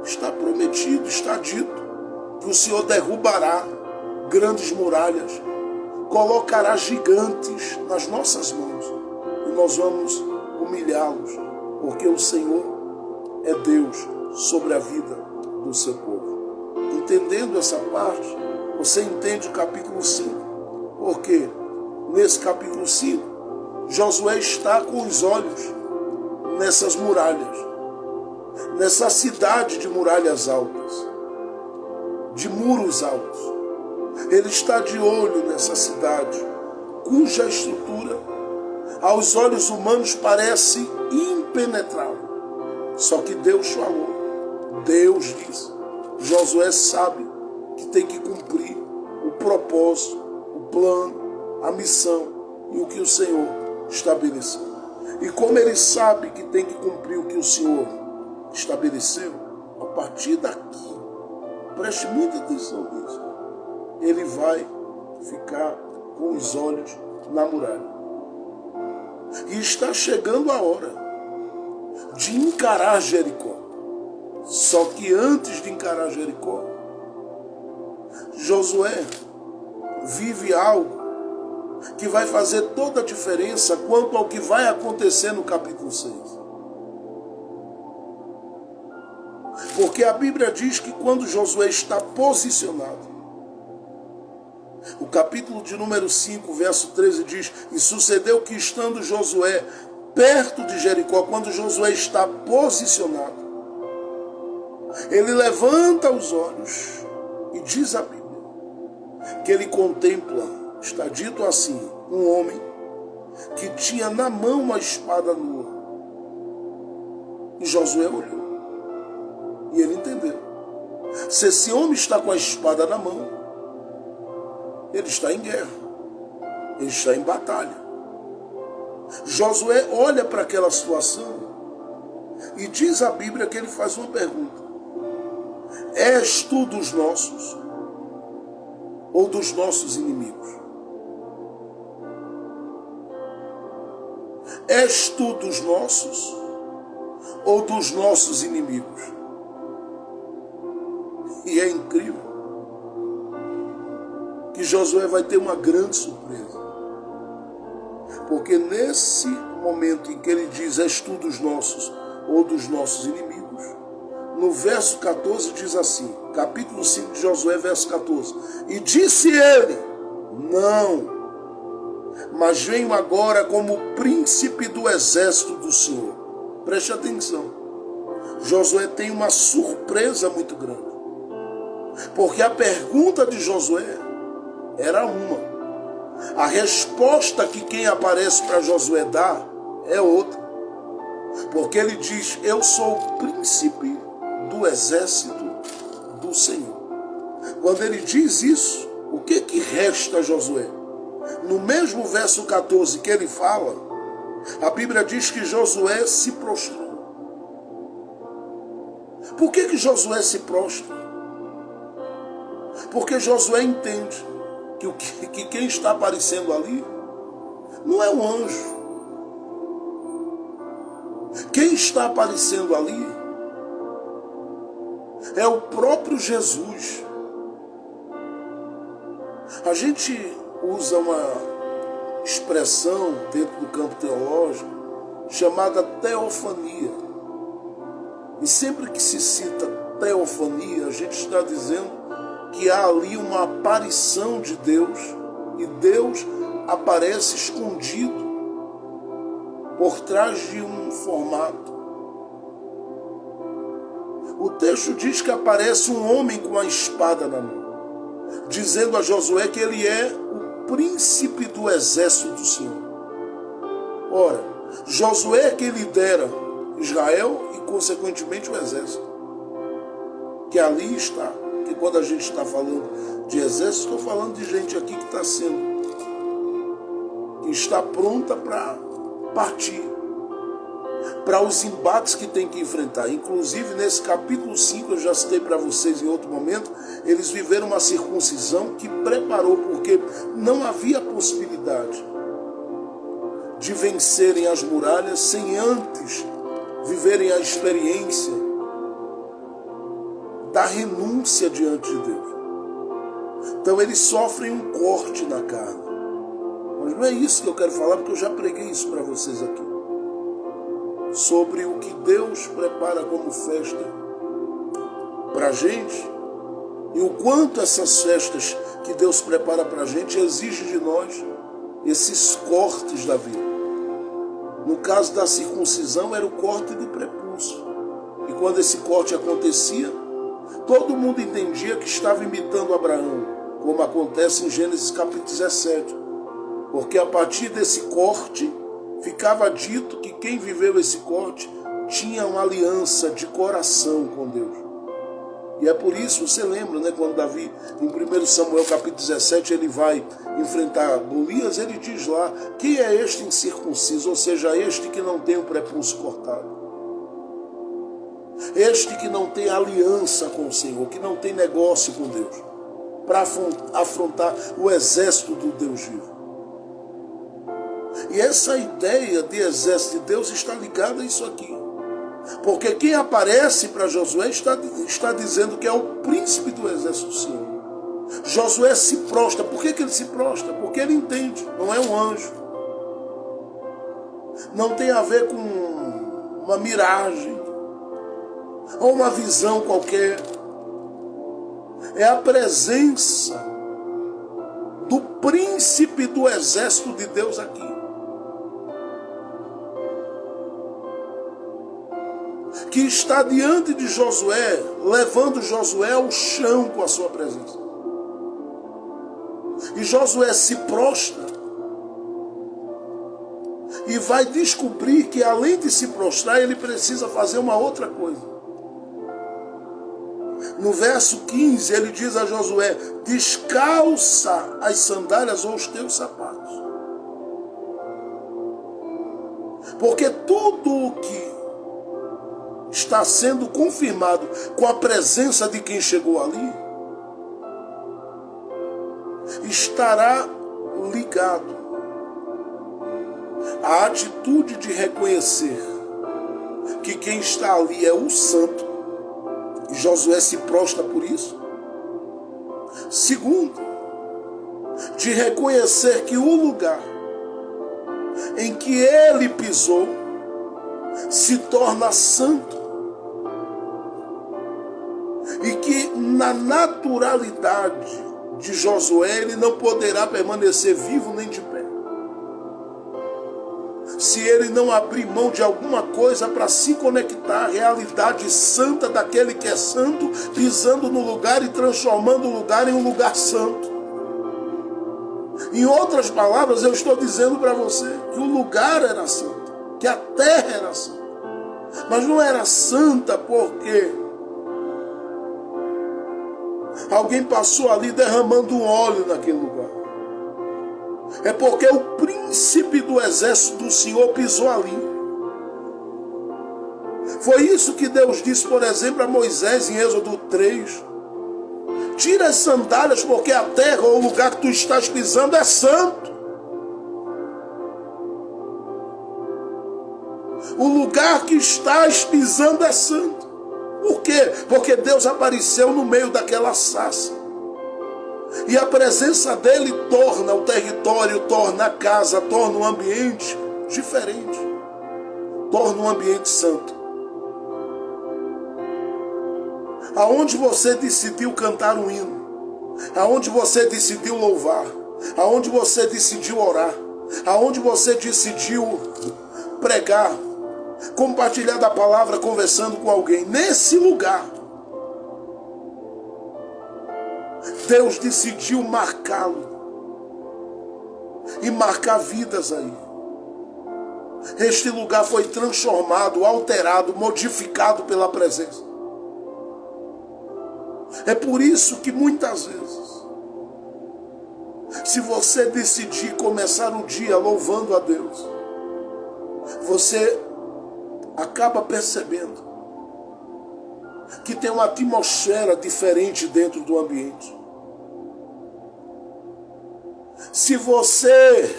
está prometido, está dito, que o Senhor derrubará grandes muralhas, colocará gigantes nas nossas mãos, e nós vamos humilhá-los, porque o Senhor é Deus sobre a vida do seu povo. Entendendo essa parte, você entende o capítulo 5, porque nesse capítulo 5, Josué está com os olhos nessas muralhas. nessa cidade de muralhas altas, de muros altos. Ele está de olho nessa cidade, cuja estrutura aos olhos humanos parece impenetrável. Só que Deus falou, Deus disse. Josué sabe que tem que cumprir o propósito, o plano, a missão e o que o Senhor estabeleceu. E como ele sabe que tem que cumprir o que o Senhor estabeleceu, a partir daqui, preste muita atenção nisso, ele vai ficar com os olhos na muralha. E está chegando a hora de encarar Jericó. Só que antes de encarar Jericó, Josué vive algo que vai fazer toda a diferença quanto ao que vai acontecer no capítulo 6. Porque a Bíblia diz que quando Josué está posicionado, o capítulo de número 5, verso 13 diz: e sucedeu que estando Josué perto de Jericó, quando Josué está posicionado, ele levanta os olhos e diz a Bíblia que ele contempla, está dito assim, um homem que tinha na mão uma espada nua. E Josué olhou e ele entendeu. Se esse homem está com a espada na mão, ele está em guerra, ele está em batalha. Josué olha para aquela situação e diz a Bíblia que ele faz uma pergunta: és tu dos nossos ou dos nossos inimigos? És tu dos nossos ou dos nossos inimigos? E é incrível que Josué vai ter uma grande surpresa. Porque nesse momento em que ele diz: és tu dos nossos ou dos nossos inimigos, no verso 14 diz assim, capítulo 5 de Josué, verso 14: e disse ele: não, mas venho agora como príncipe do exército do Senhor. Preste atenção, Josué tem uma surpresa muito grande, porque a pergunta de Josué era uma, a resposta que quem aparece para Josué dar é outra. Porque ele diz: eu sou o príncipe do exército do Senhor. Quando ele diz isso, o que resta a Josué? No mesmo verso 14 que ele fala, a Bíblia diz que Josué se prostrou. Por que Josué se prostra? Porque Josué entende que quem está aparecendo ali não é um anjo. Quem está aparecendo ali é o próprio Jesus. A gente usa uma expressão dentro do campo teológico chamada teofania. E sempre que se cita teofania, a gente está dizendo que há ali uma aparição de Deus, e Deus aparece escondido por trás de um formato. O texto diz que aparece um homem com a espada na mão, dizendo a Josué que ele é o príncipe do exército do Senhor. Ora, Josué é quem lidera Israel e consequentemente o exército, que ali está. Que quando a gente está falando de exército, estou falando de gente aqui que está pronta para partir, para os embates que tem que enfrentar. Inclusive nesse capítulo 5, eu já citei para vocês em outro momento, eles viveram uma circuncisão que preparou, porque não havia possibilidade de vencerem as muralhas sem antes viverem a experiência da renúncia diante de Deus. Então eles sofrem um corte na carne. Mas não é isso que eu quero falar, porque eu já preguei isso para vocês aqui, sobre o que Deus prepara como festa para a gente, e o quanto essas festas que Deus prepara para a gente exigem de nós esses cortes da vida. No caso da circuncisão era o corte do prepúcio, E quando esse corte acontecia, todo mundo entendia que estava imitando Abraão, como acontece em Gênesis capítulo 17. Porque a partir desse corte, ficava dito que quem viveu esse corte tinha uma aliança de coração com Deus. E é por isso, você lembra, né, quando Davi, em 1 Samuel capítulo 17, ele vai enfrentar Golias, ele diz lá: quem é este incircunciso? Ou seja, este que não tem o prepúcio cortado. Este que não tem aliança com o Senhor, que não tem negócio com Deus, para afrontar o exército do Deus vivo. E essa ideia de exército de Deus está ligada a isso aqui. Porque quem aparece para Josué está dizendo que é o príncipe do exército do Senhor. Josué se prostra. Por que ele se prostra? Porque ele entende, não é um anjo. Não tem a ver com uma miragem ou uma visão qualquer. É a presença do príncipe do exército de Deus aqui, que está diante de Josué, levando Josué ao chão com a sua presença. E Josué se prostra e vai descobrir que, além de se prostrar, ele precisa fazer uma outra coisa. No verso 15, ele diz a Josué: descalça as sandálias ou os teus sapatos. Porque tudo o que está sendo confirmado com a presença de quem chegou ali, estará ligado à atitude de reconhecer que quem está ali é o santo, e Josué se prostra por isso. Segundo, de reconhecer que o lugar em que ele pisou se torna santo, e que na naturalidade de Josué ele não poderá permanecer vivo nem de pé, se ele não abrir mão de alguma coisa para se conectar à realidade santa daquele que é santo, pisando no lugar e transformando o lugar em um lugar santo. Em outras palavras, eu estou dizendo para você que o lugar era santo, que a terra era santa, mas não era santa porque alguém passou ali derramando óleo naquele lugar. É porque o príncipe do exército do Senhor pisou ali. Foi isso que Deus disse, por exemplo, a Moisés em Êxodo 3. Tira as sandálias, porque a terra ou o lugar que tu estás pisando é santo. O lugar que estás pisando é santo. Por quê? Porque Deus apareceu no meio daquela sarça. E a presença dele torna o território, torna a casa, torna um ambiente diferente. Torna um ambiente santo. Aonde você decidiu cantar um hino, aonde você decidiu louvar, aonde você decidiu orar, aonde você decidiu pregar, compartilhar da palavra, conversando com alguém, nesse lugar Deus decidiu marcá-lo e marcar vidas aí. Este lugar foi transformado, alterado, modificado pela presença. É por isso que muitas vezes, se você decidir começar o dia louvando a Deus, você acaba percebendo que tem uma atmosfera diferente dentro do ambiente. Se você,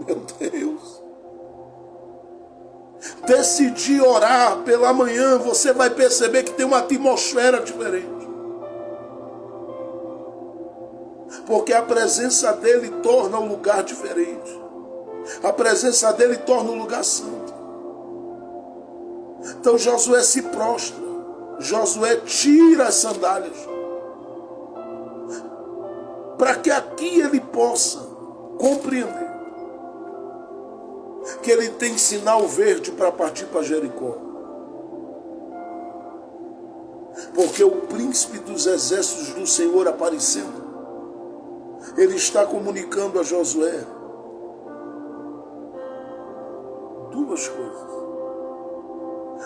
meu Deus, decidir orar pela manhã, você vai perceber que tem uma atmosfera diferente. Porque a presença dele torna o lugar diferente. A presença dele torna o lugar santo. Então Josué se prostra. Josué tira as sandálias, para que aqui ele possa compreender que ele tem sinal verde para partir para Jericó. Porque o príncipe dos exércitos do Senhor aparecendo, ele está comunicando a Josué duas coisas.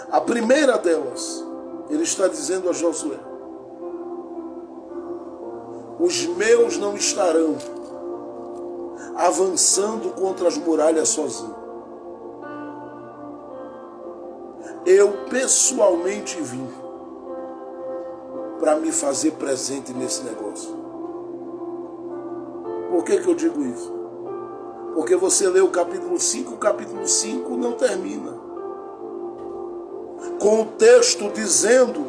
A primeira delas, ele está dizendo a Josué: os meus não estarão avançando contra as muralhas sozinhos. Eu pessoalmente vim para me fazer presente nesse negócio. Por que eu digo isso? Porque você lê o capítulo 5 não termina com o texto dizendo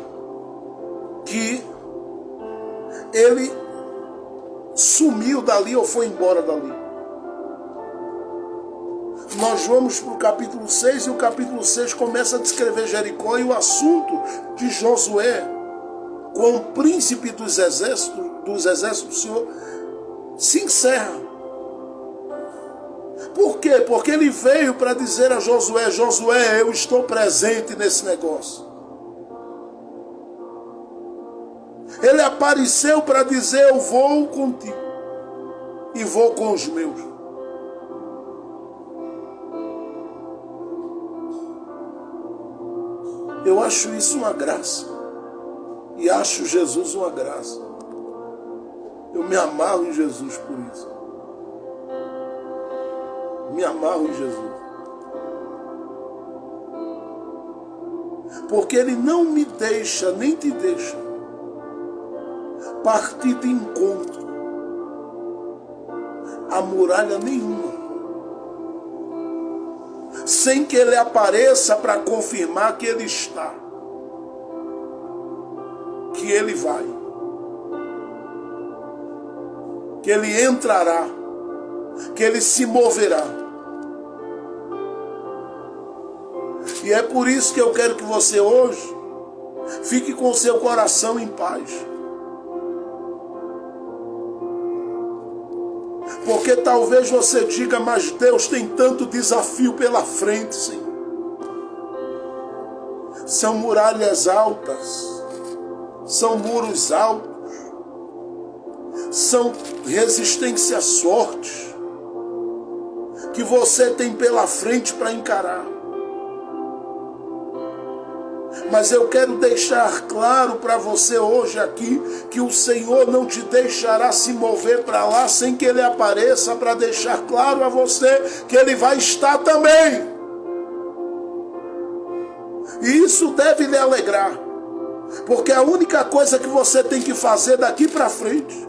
que ele sumiu dali ou foi embora dali. Nós vamos para o capítulo 6 e o capítulo 6 começa a descrever Jericó e o assunto de Josué com o príncipe dos exércitos do Senhor se encerra. Por quê? Porque ele veio para dizer a Josué: Josué, eu estou presente nesse negócio. Ele apareceu para dizer: eu vou contigo e vou com os meus. Eu acho isso uma graça. E acho Jesus uma graça. Eu me amarro em Jesus por isso. Me amarro em Jesus. Porque ele não me deixa, nem te deixa, partir de encontro a muralha nenhuma, sem que ele apareça para confirmar que ele está, que ele vai, que ele entrará, que ele se moverá. E é por isso que eu quero que você hoje fique com seu coração em paz. Porque talvez você diga: mas Deus tem tanto desafio pela frente, Senhor. São muralhas altas, são muros altos, são resistências fortes que você tem pela frente para encarar. Mas eu quero deixar claro para você hoje aqui que o Senhor não te deixará se mover para lá sem que Ele apareça, para deixar claro a você que Ele vai estar também. E isso deve lhe alegrar, porque a única coisa que você tem que fazer daqui para frente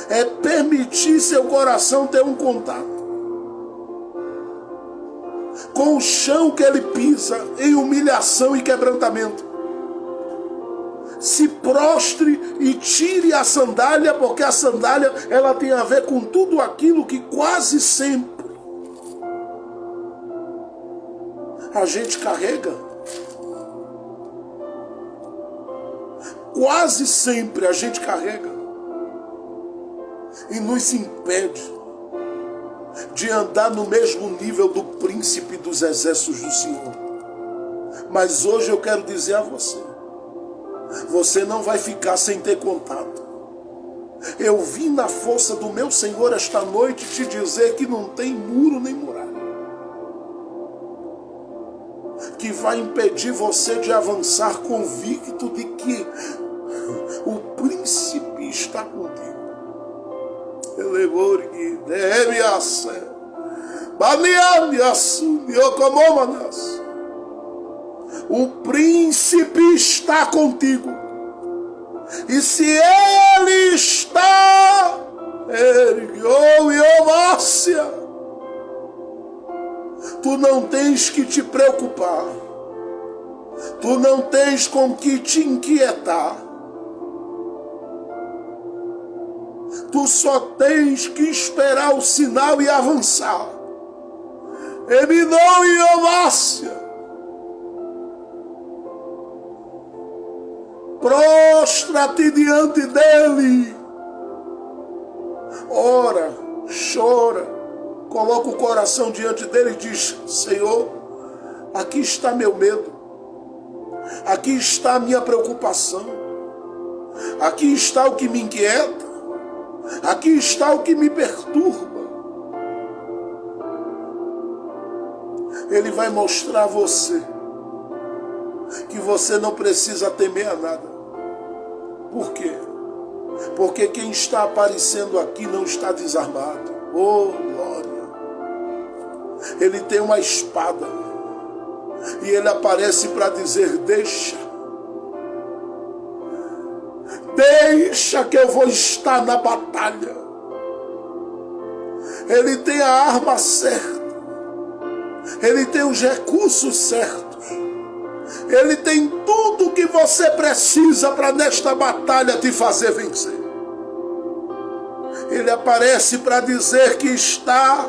é permitir seu coração ter um contato com o chão que ele pisa em humilhação e quebrantamento. Se prostre e tire a sandália, porque a sandália ela tem a ver com tudo aquilo que quase sempre a gente carrega. Quase sempre a gente carrega e nos impede de andar no mesmo nível do príncipe dos exércitos do Senhor. Mas hoje eu quero dizer a você: você não vai ficar sem ter contato. Eu vim na força do meu Senhor esta noite te dizer que não tem muro nem muralha que vai impedir você de avançar convicto de que o príncipe está contigo. O príncipe está contigo. E se ele está, tu não tens que te preocupar. Tu não tens com que te inquietar. Tu só tens que esperar o sinal e avançar. Eminão e Omácia. Prostra-te diante dele. Ora, chora, coloca o coração diante dele e diz: Senhor, Aqui está meu medo. Aqui está a minha preocupação. Aqui está o que me inquieta. Aqui está o que me perturba. Ele vai mostrar a você que você não precisa temer a nada. Por quê? Porque quem está aparecendo aqui não está desarmado. Oh, glória! Ele tem uma espada. E ele aparece para dizer: deixa que eu vou estar na batalha. Ele tem a arma certa. Ele tem os recursos certos. Ele tem tudo o que você precisa para nesta batalha te fazer vencer. Ele aparece para dizer que está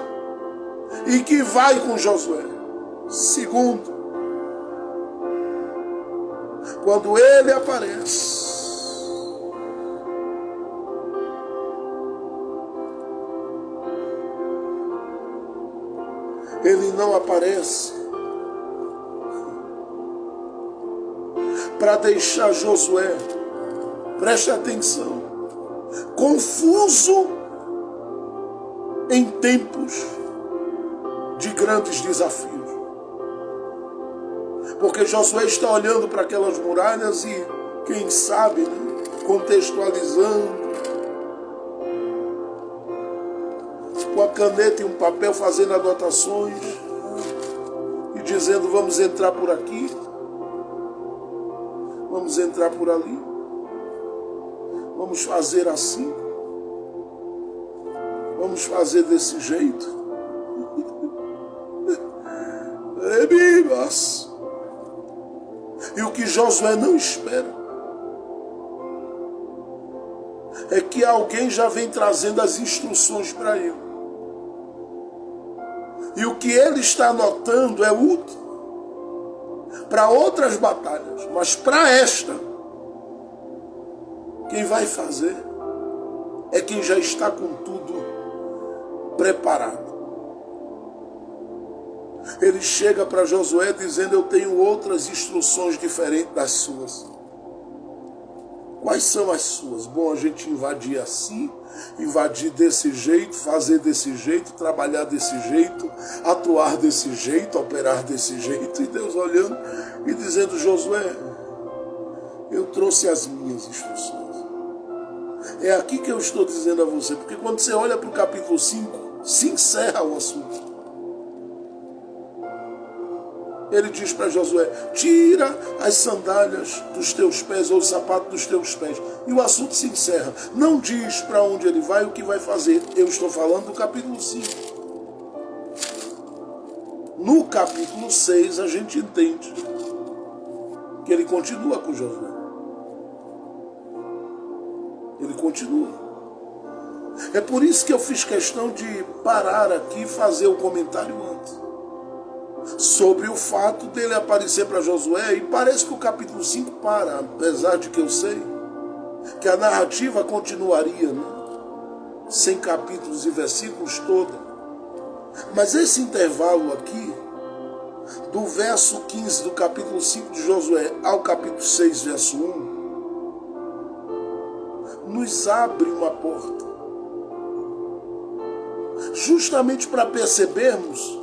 e que vai com Josué. Segundo, quando ele aparece, ele não aparece para deixar Josué, preste atenção, confuso em tempos de grandes desafios. Porque Josué está olhando para aquelas muralhas e, quem sabe, né, contextualizando, com a caneta e um papel, fazendo anotações e dizendo: vamos entrar por aqui, vamos entrar por ali, vamos fazer assim, vamos fazer desse jeito. E o que Josué não espera é que alguém já vem trazendo as instruções para ele. E o que ele está anotando é útil para outras batalhas, mas para esta, quem vai fazer é quem já está com tudo preparado. Ele chega para Josué dizendo: eu tenho outras instruções diferentes das suas. Quais são as suas? Bom, a gente invadir assim, invadir desse jeito, fazer desse jeito, trabalhar desse jeito, atuar desse jeito, operar desse jeito. E Deus olhando e dizendo: Josué, eu trouxe as minhas instruções. É aqui que eu estou dizendo a você, porque quando você olha para o capítulo 5, se encerra o assunto. Ele diz para Josué: tira as sandálias dos teus pés, ou os sapatos dos teus pés. E o assunto se encerra. Não diz para onde ele vai, o que vai fazer. Eu estou falando do capítulo 5. No capítulo 6 a gente entende que ele continua com Josué. Ele continua. É por isso que eu fiz questão de parar aqui e fazer o comentário antes sobre o fato dele aparecer para Josué, e parece que o capítulo 5 para, apesar de que eu sei que a narrativa continuaria, né? Sem capítulos e versículos toda. Mas esse intervalo aqui, do verso 15 do capítulo 5 de Josué ao capítulo 6, verso 1, nos abre uma porta, justamente para percebermos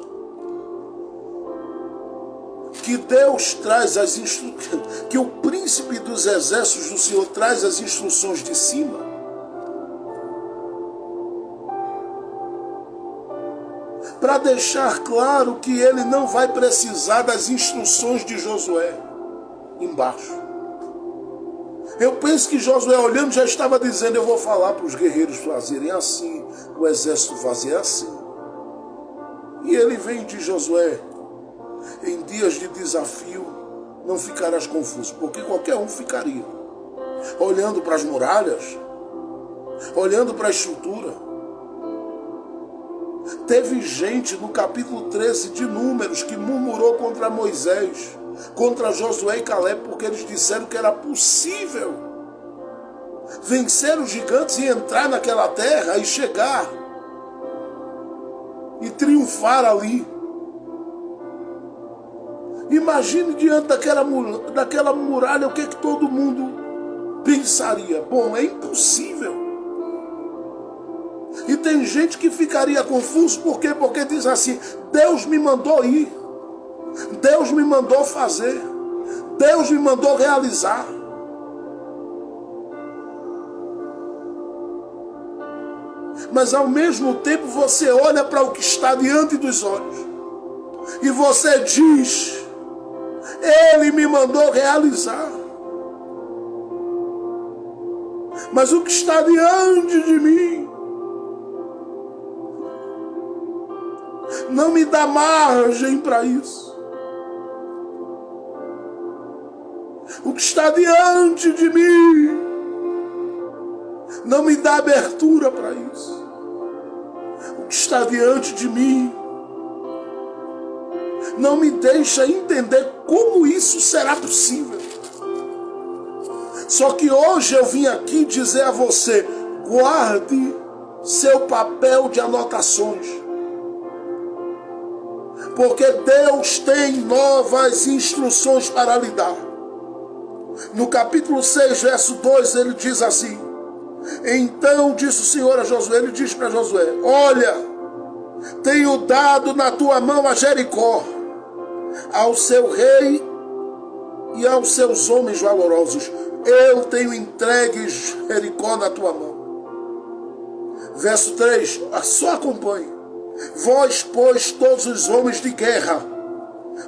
que Deus traz as instruções, que o príncipe dos exércitos do Senhor traz as instruções de cima, para deixar claro que ele não vai precisar das instruções de Josué embaixo. Eu penso que Josué, olhando, já estava dizendo: eu vou falar para os guerreiros fazerem assim, o exército fazer assim. E ele vem de Josué: em dias de desafio não ficarás confuso, porque qualquer um ficaria olhando para as muralhas, olhando para a estrutura. Teve gente no capítulo 13 de Números que murmurou contra Moisés, contra Josué e Caleb, porque eles disseram que era possível vencer os gigantes e entrar naquela terra e chegar e triunfar ali. Imagine diante daquela muralha o que todo mundo pensaria. Bom, é impossível. E tem gente que ficaria confuso, por quê? Porque diz assim: Deus me mandou ir, Deus me mandou fazer, Deus me mandou realizar. Mas ao mesmo tempo você olha para o que está diante dos olhos e você diz: Ele me mandou realizar. Mas o que está diante de mim não me dá margem para isso. O que está diante de mim não me dá abertura para isso. O que está diante de mim não me deixa entender como isso será possível. Só que hoje eu vim aqui dizer a você: guarde seu papel de anotações. Porque Deus tem novas instruções para lhe dar. No capítulo 6, verso 2, ele diz assim: então disse o Senhor a Josué, ele diz para Josué: olha, tenho dado na tua mão a Jericó, ao seu rei e aos seus homens valorosos. Eu tenho entregue Jericó na tua mão. Verso 3, só acompanhe. Vós, pois, todos os homens de guerra,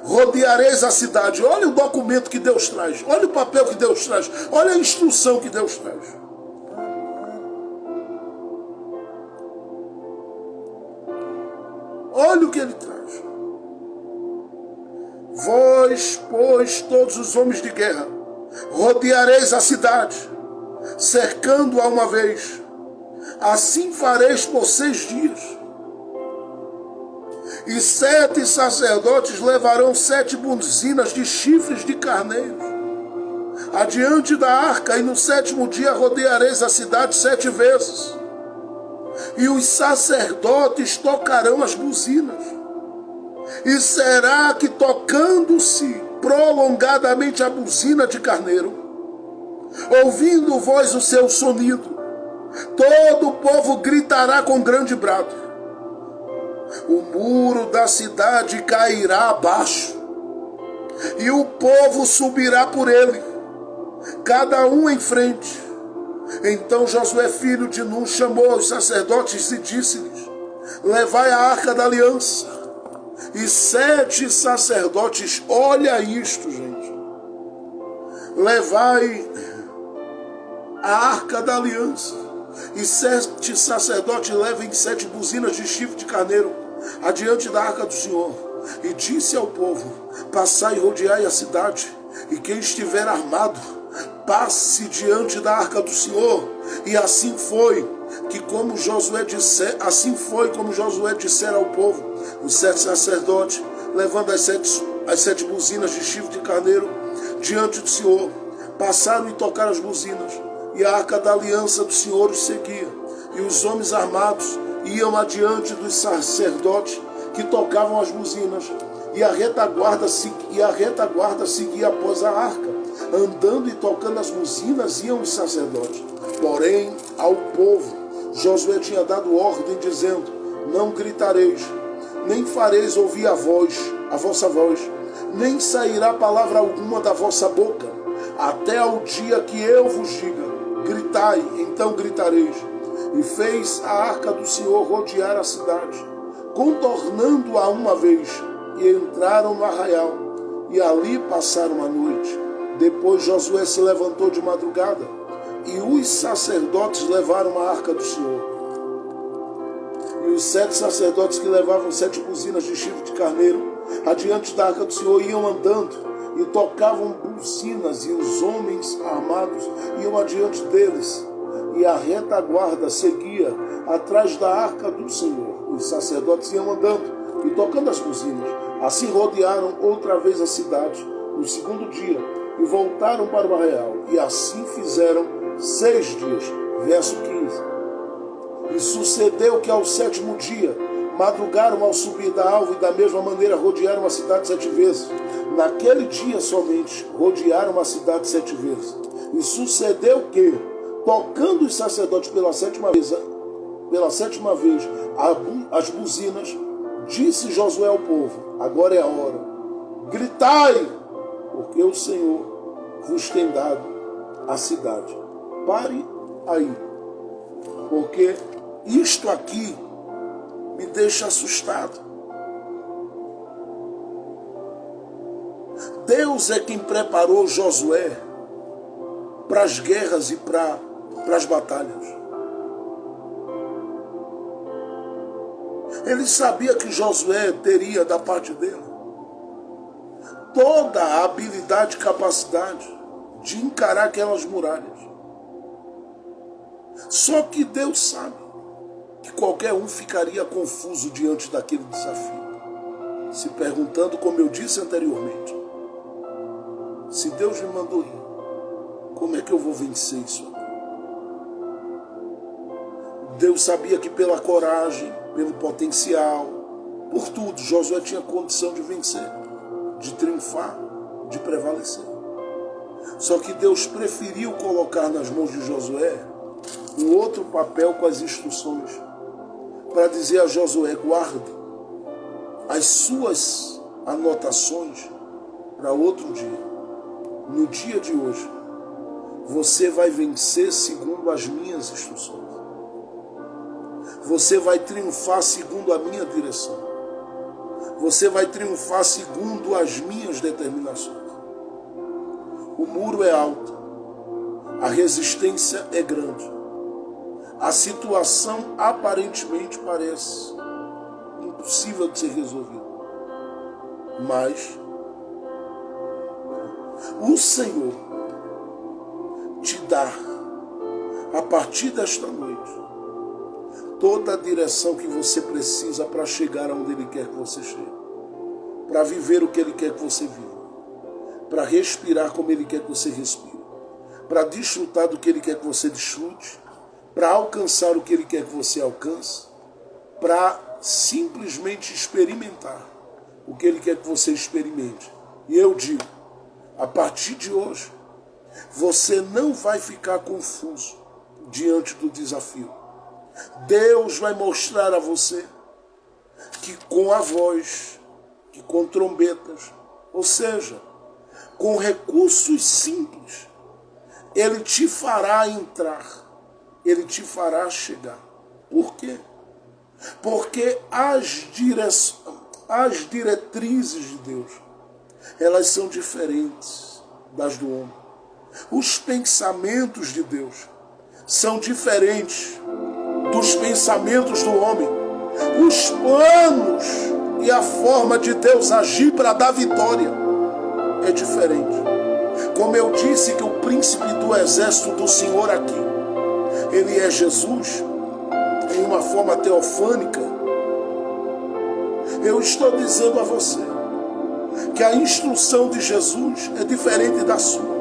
rodeareis a cidade. Olha o documento que Deus traz, olha o papel que Deus traz, olha a instrução que Deus traz. Olha o que ele traz. Vós, pois, todos os homens de guerra, rodeareis a cidade, cercando-a uma vez. Assim fareis por 6 dias. E 7 sacerdotes levarão 7 buzinas de chifres de carneiro adiante da arca, e no 7º dia rodeareis a cidade 7 vezes. E os sacerdotes tocarão as buzinas. E será que, tocando-se prolongadamente a buzina de carneiro, ouvindo vós o seu sonido, todo o povo gritará com grande brado. O muro da cidade cairá abaixo, e o povo subirá por ele, cada um em frente. Então Josué, filho de Nun, chamou os sacerdotes e disse-lhes: levai a arca da aliança. E 7 sacerdotes, olha isto, gente, levai a arca da aliança. E 7 sacerdotes levem 7 buzinas de chifre de carneiro adiante da arca do Senhor. E disse ao povo: passai e rodeai a cidade, e quem estiver armado, passe diante da arca do Senhor. E assim foi como Josué dissera ao povo. Os 7 sacerdotes, levando as 7 buzinas de chifre de carneiro diante do Senhor, passaram e tocaram as buzinas, e a arca da aliança do Senhor os seguia. E os homens armados iam adiante dos sacerdotes que tocavam as buzinas, e a retaguarda seguia após a arca. Andando e tocando as buzinas iam os sacerdotes. Porém, ao povo Josué tinha dado ordem, dizendo: não gritareis, nem fareis ouvir a vossa voz, nem sairá palavra alguma da vossa boca, até ao dia que eu vos diga: gritai, então gritareis. E fez a arca do Senhor rodear a cidade, contornando-a uma vez, e entraram no arraial, e ali passaram a noite. Depois Josué se levantou de madrugada, e os sacerdotes levaram a arca do Senhor. E os 7 sacerdotes que levavam 7 buzinas de chifre de carneiro adiante da arca do Senhor iam andando e tocavam buzinas, e os homens armados iam adiante deles, e a retaguarda seguia atrás da arca do Senhor. Os sacerdotes iam andando e tocando as buzinas. Assim rodearam outra vez a cidade no 2º dia e voltaram para o arraial. E assim fizeram 6 dias. Verso 15. E sucedeu que ao 7º dia Madrugaram ao subir da alva e da mesma maneira rodearam a cidade 7 vezes. Naquele dia somente rodearam a cidade 7 vezes. E sucedeu que, tocando os sacerdotes pela sétima vez as buzinas, disse Josué ao povo: agora é a hora. Gritai, porque o Senhor vos tem dado a cidade. Pare aí, porque isto aqui me deixa assustado. Deus é quem preparou Josué para as guerras e para as batalhas. Ele sabia que Josué teria da parte dele toda a habilidade e capacidade de encarar aquelas muralhas. Só que Deus sabe que qualquer um ficaria confuso diante daquele desafio, se perguntando, como eu disse anteriormente, se Deus me mandou ir, como é que eu vou vencer isso aqui? Deus sabia que pela coragem, pelo potencial, por tudo, Josué tinha condição de vencer, de triunfar, de prevalecer. Só que Deus preferiu colocar nas mãos de Josué um outro papel com as instruções, para dizer a Josué: guarde as suas anotações para outro dia. No dia de hoje, você vai vencer segundo as minhas instruções. Você vai triunfar segundo a minha direção. Você vai triunfar segundo as minhas determinações. O muro é alto, a resistência é grande. A situação aparentemente parece impossível de ser resolvida. Mas o Senhor te dá, a partir desta noite, toda a direção que você precisa para chegar aonde Ele quer que você chegue, para viver o que Ele quer que você viva, para respirar como Ele quer que você respire, para desfrutar do que Ele quer que você desfrute, para alcançar o que Ele quer que você alcance, para simplesmente experimentar o que Ele quer que você experimente. E eu digo, a partir de hoje, você não vai ficar confuso diante do desafio. Deus vai mostrar a você que com a voz, que com trombetas, ou seja, com recursos simples, Ele te fará entrar, Ele te fará chegar. Por quê? Porque as diretrizes de Deus, elas são diferentes das do homem. Os pensamentos de Deus são diferentes dos pensamentos do homem. Os planos e a forma de Deus agir para dar vitória é diferente. Como eu disse que o príncipe do exército do Senhor aqui, ele é Jesus, em uma forma teofânica, eu estou dizendo a você que a instrução de Jesus é diferente da sua.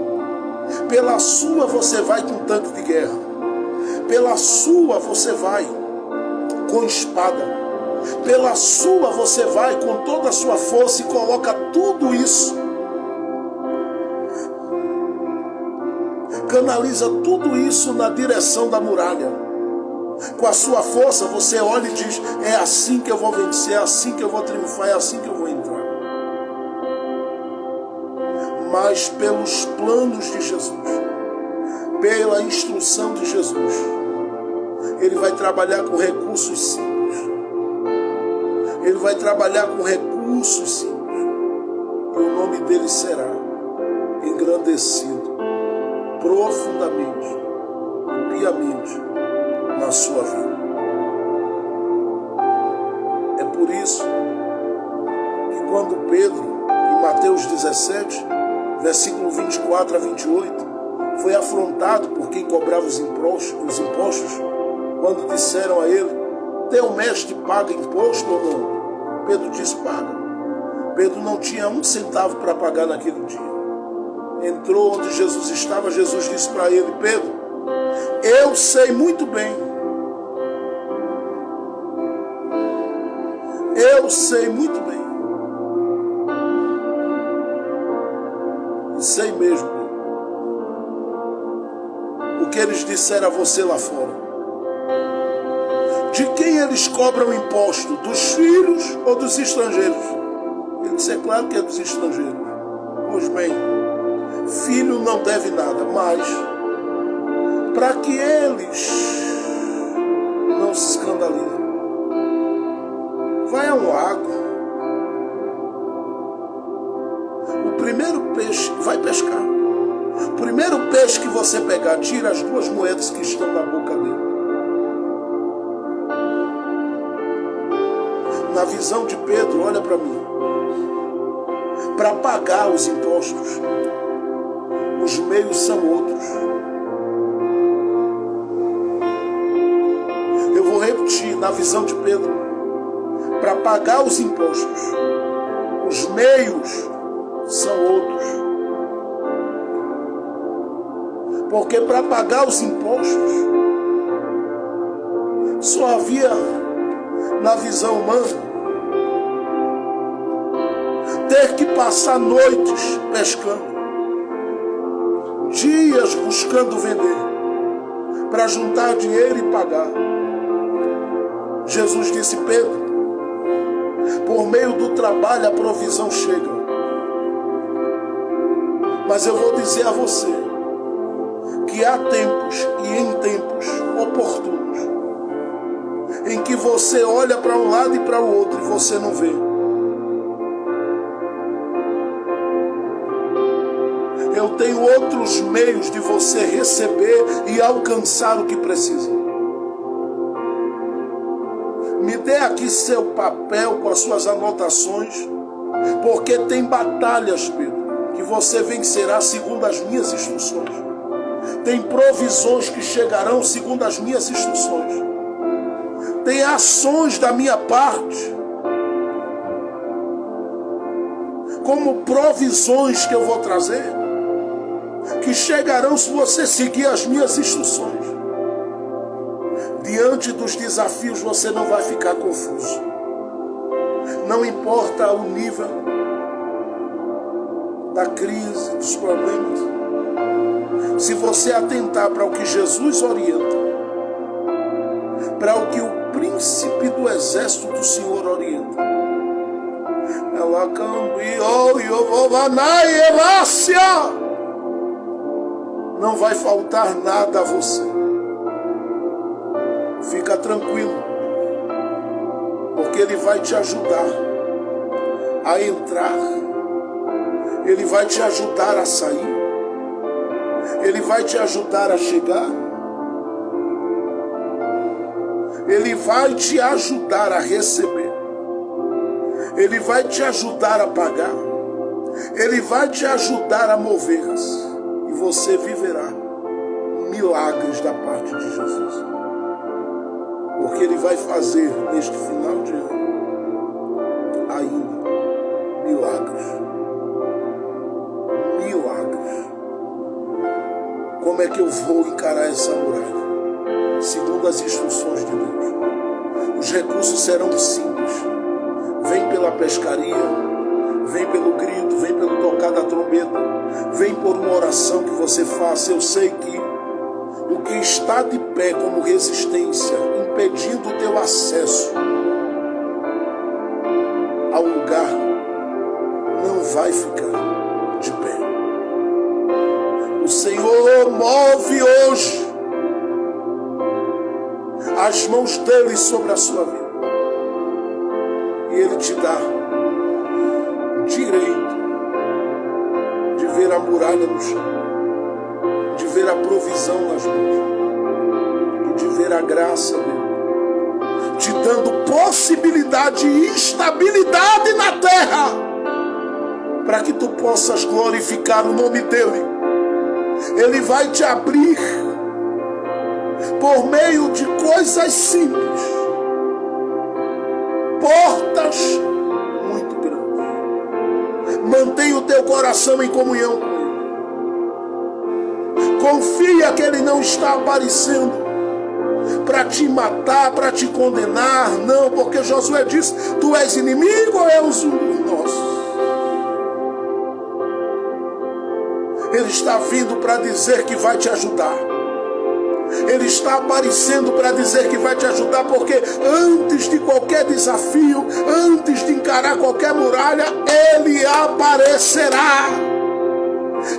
Pela sua você vai com tanque de guerra. Pela sua você vai com espada. Pela sua você vai com toda a sua força e coloca tudo isso. Canaliza tudo isso na direção da muralha. Com a sua força você olha e diz: é assim que eu vou vencer, é assim que eu vou triunfar, é assim que eu vou entrar. Mas pelos planos de Jesus, pela instrução de Jesus, Ele vai trabalhar com recursos simples. Ele vai trabalhar com recursos simples. E o nome dele será engrandecido profundamente, piamente na sua vida. É por isso que quando Pedro, em Mateus 17, versículo 24 a 28, foi afrontado por quem cobrava os impostos, quando disseram a ele: teu mestre paga imposto ou não? Pedro disse: paga. Pedro não tinha um centavo para pagar naquele dia. Entrou onde Jesus estava. Jesus disse para ele: Pedro, eu sei muito bem Eu sei muito bem. E sei mesmo o que eles disseram a você lá fora. De quem eles cobram imposto? Dos filhos ou dos estrangeiros? Ele disse, é claro que é dos estrangeiros. Pois bem, filho não deve nada, mas para que eles não se escandalizem, vai a um lago, o primeiro peixe, vai pescar. O primeiro peixe que você pegar, tira as 2 moedas que estão na boca dele. Na visão de Pedro, olha para mim, para pagar os impostos, os meios são outros. Eu vou repetir, na visão de Pedro, para pagar os impostos, os meios são outros. Porque para pagar os impostos, só havia, na visão humana, ter que passar noites pescando, dias buscando vender, para juntar dinheiro e pagar. Jesus disse, Pedro, por meio do trabalho a provisão chega. Mas eu vou dizer a você que há tempos e em tempos oportunos em que você olha para um lado e para o outro e você não vê. Eu tenho outros meios de você receber e alcançar o que precisa. Me dê aqui seu papel com as suas anotações, porque tem batalhas, Pedro, que você vencerá segundo as minhas instruções. Tem provisões que chegarão segundo as minhas instruções. Tem ações da minha parte, como provisões que eu vou trazer, que chegarão se você seguir as minhas instruções. Diante dos desafios você não vai ficar confuso. Não importa o nível da crise, dos problemas. Se você atentar para o que Jesus orienta, para o que o príncipe do exército do Senhor orienta, ela cambiou, não vai faltar nada a você. Fica tranquilo, porque Ele vai te ajudar a entrar, Ele vai te ajudar a sair, Ele vai te ajudar a chegar, Ele vai te ajudar a receber, Ele vai te ajudar a pagar, Ele vai te ajudar a mover-se, e você viverá milagres da parte de Jesus. Porque Ele vai fazer neste final de ano ainda milagres. Milagres. Como é que eu vou encarar essa muralha? Segundo as instruções de Deus. Os recursos serão simples. Vem pela pescaria, vem pelo grito, vem pelo tocar da trombeta, vem por uma oração que você faça. Eu sei que o que está de pé como resistência, impedindo o teu acesso ao lugar, não vai ficar de pé. O Senhor move hoje as mãos dele sobre a sua vida, e Ele te dá direito de ver a muralha no chão, de ver a provisão nas mãos, e de ver a graça dele, te dando possibilidade e estabilidade na terra, para que tu possas glorificar o nome dele. Ele vai te abrir por meio de coisas simples, portas muito grandes. Mantenha o teu coração em comunhão com Ele. Confia que Ele não está aparecendo para te matar, para te condenar. Não, porque Josué disse: tu és inimigo ou és um dos nossos? Ele está vindo para dizer que vai te ajudar. Ele está aparecendo para dizer que vai te ajudar, porque antes de qualquer desafio, antes de encarar qualquer muralha, Ele aparecerá.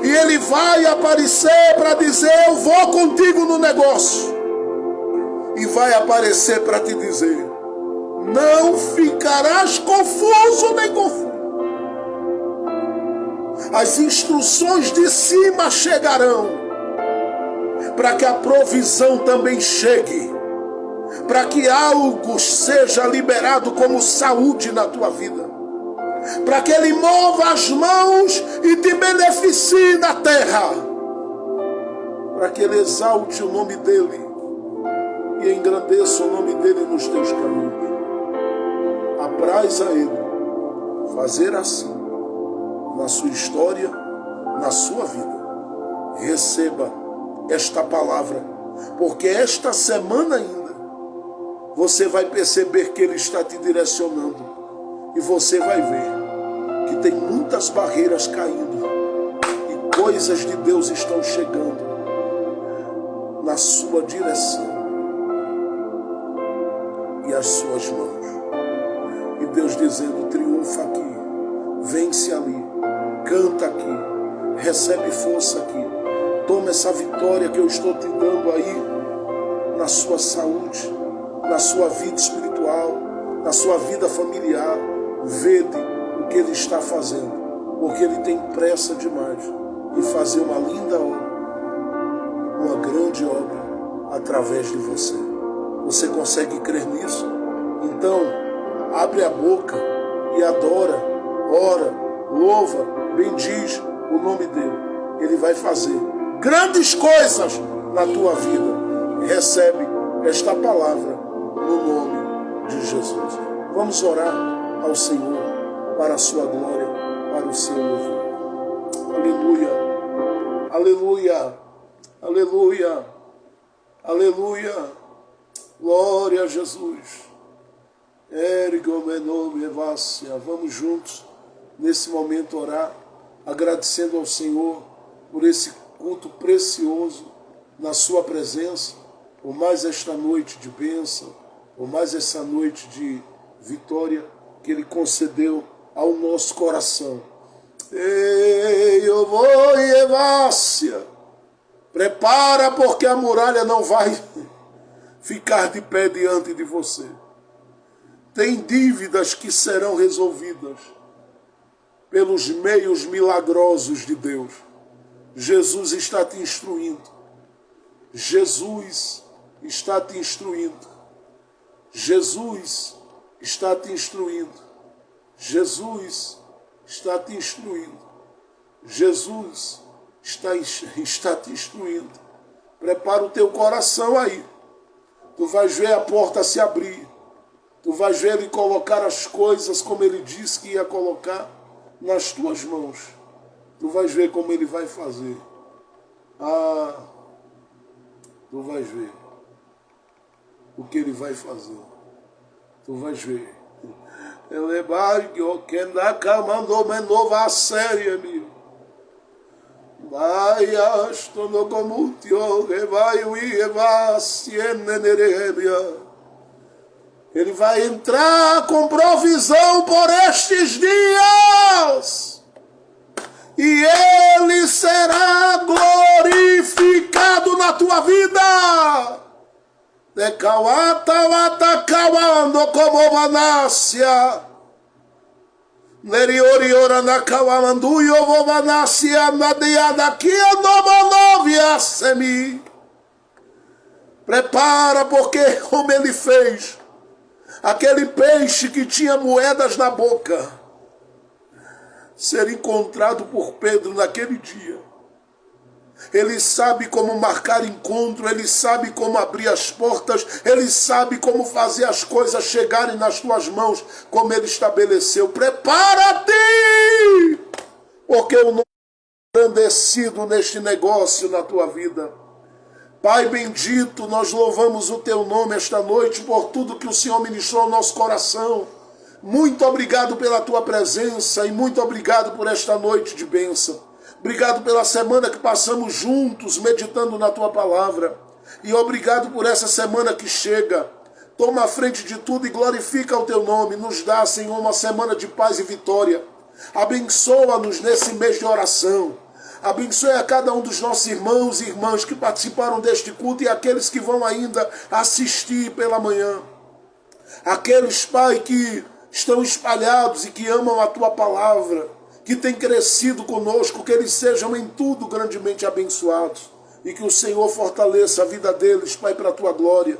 E Ele vai aparecer para dizer: eu vou contigo no negócio. E vai aparecer para te dizer: não ficarás confuso nem confuso. As instruções de cima chegarão, para que a provisão também chegue, para que algo seja liberado como saúde na tua vida, para que Ele mova as mãos e te beneficie na terra, para que Ele exalte o nome dEle e engrandeça o nome dEle nos teus caminhos. Apraz a Ele fazer assim na sua história, na sua vida. Receba esta palavra, porque esta semana ainda você vai perceber que Ele está te direcionando, e você vai ver que tem muitas barreiras caindo e coisas de Deus estão chegando na sua direção e às suas mãos. E Deus dizendo: triunfa aqui, vence ali, canta aqui, recebe força aqui. Toma essa vitória que eu estou te dando aí na sua saúde, na sua vida espiritual, na sua vida familiar. Vede o que Ele está fazendo, porque Ele tem pressa demais em fazer uma linda obra, uma grande obra através de você. Você consegue crer nisso? Então, abre a boca e adora, ora, louva, bendiz o nome dEle. Ele vai fazer grandes coisas na tua vida. Recebe esta palavra no nome de Jesus. Vamos orar ao Senhor para a sua glória, para o seu louvor. Aleluia, aleluia, aleluia, aleluia. Glória a Jesus. Vamos juntos nesse momento orar, agradecendo ao Senhor por esse culto precioso na sua presença, por mais esta noite de bênção, por mais essa noite de vitória que Ele concedeu ao nosso coração. Ei, eu vou e Evácia, prepara, porque a muralha não vai ficar de pé diante de você. Tem dívidas que serão resolvidas pelos meios milagrosos de Deus. Jesus está te instruindo. Jesus está te instruindo. Jesus está te instruindo. Jesus está te instruindo. Jesus está te instruindo. Prepara o teu coração aí. Tu vais ver a porta se abrir. Tu vais ver Ele colocar as coisas como Ele disse que ia colocar nas tuas mãos. Tu vais ver como Ele vai fazer. Tu vais ver o que Ele vai fazer. Tu vais ver. Ele é barco que na cama mandou me nova série, amigo. Vai asto no comutio, vai e vai Ele vai entrar com provisão por estes dias. E Ele será glorificado na tua vida. De kawata wata kawando como Manácia. Neriori ora na kawamandu yo vo Manácia na dia daqui a novia semi. Prepara, porque como Ele fez aquele peixe que tinha moedas na boca ser encontrado por Pedro naquele dia. Ele sabe como marcar encontro, Ele sabe como abrir as portas, Ele sabe como fazer as coisas chegarem nas tuas mãos, como Ele estabeleceu. Prepara-te, porque o nome é engrandecido neste negócio na tua vida. Pai bendito, nós louvamos o teu nome esta noite por tudo que o Senhor ministrou ao nosso coração. Muito obrigado pela tua presença e muito obrigado por esta noite de bênção. Obrigado pela semana que passamos juntos meditando na tua palavra. E obrigado por essa semana que chega. Toma a frente de tudo e glorifica o teu nome. Nos dá, Senhor, uma semana de paz e vitória. Abençoa-nos nesse mês de oração. Abençoe a cada um dos nossos irmãos e irmãs que participaram deste culto e aqueles que vão ainda assistir pela manhã. Aqueles, Pai, que estão espalhados e que amam a tua palavra, que têm crescido conosco, que eles sejam em tudo grandemente abençoados. E que o Senhor fortaleça a vida deles, Pai, para a tua glória.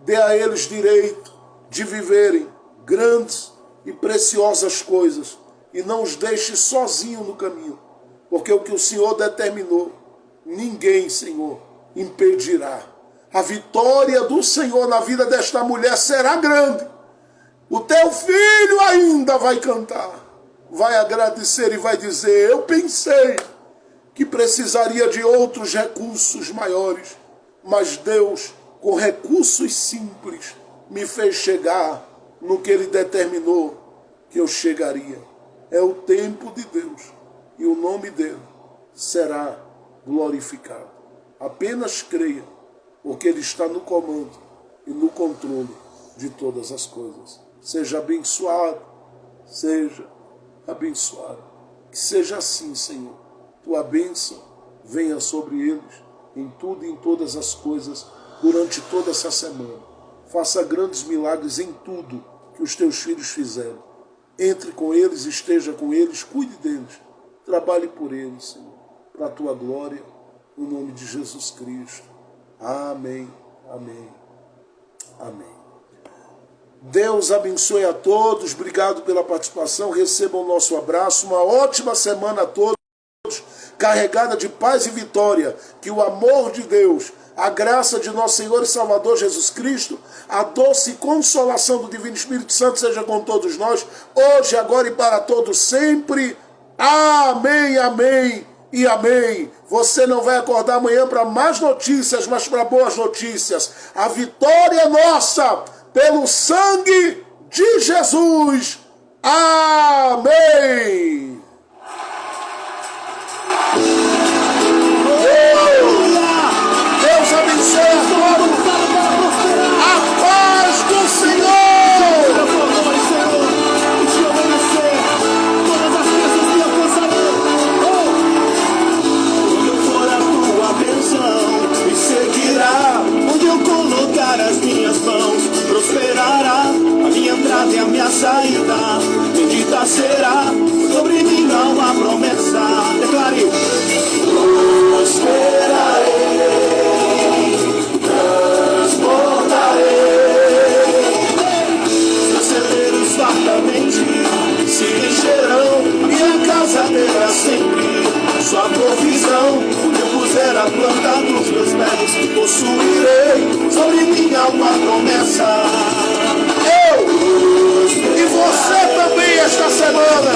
Dê a eles direito de viverem grandes e preciosas coisas. E não os deixe sozinhos no caminho. Porque o que o Senhor determinou, ninguém, Senhor, impedirá. A vitória do Senhor na vida desta mulher será grande. O teu filho ainda vai cantar. Vai agradecer e vai dizer: eu pensei que precisaria de outros recursos maiores, mas Deus, com recursos simples, me fez chegar no que Ele determinou que eu chegaria. É o tempo de Deus e o nome dEle será glorificado. Apenas creia, porque Ele está no comando e no controle de todas as coisas. Seja abençoado, seja abençoado. Que seja assim, Senhor. Tua bênção venha sobre eles em tudo e em todas as coisas durante toda essa semana. Faça grandes milagres em tudo que os teus filhos fizeram. Entre com eles, esteja com eles, cuide deles. Trabalhe por eles, Senhor, para a tua glória, no nome de Jesus Cristo. Amém, amém, amém. Deus abençoe a todos, obrigado pela participação, recebam o nosso abraço, uma ótima semana a todos, carregada de paz e vitória, que o amor de Deus, a graça de nosso Senhor e Salvador Jesus Cristo, a doce consolação do Divino Espírito Santo seja com todos nós, hoje, agora e para todos sempre. Amém, amém e amém. Você não vai acordar amanhã para mais notícias, mas para boas notícias. A vitória é nossa pelo sangue de Jesus. Amém. Deus abençoe a todos. A paz do Senhor. Onde eu colocar as minhas mãos, prosperará a minha entrada e a minha saída. Bendita será sobre mim há uma promessa. Declare: prosperarei, transbordarei. Meus celeiros fartamente se encherão, minha casa terá sempre sua provisão. Onde eu puser a planta dos meus pés, possuirei sobre mim há uma promessa. Eu e você também esta semana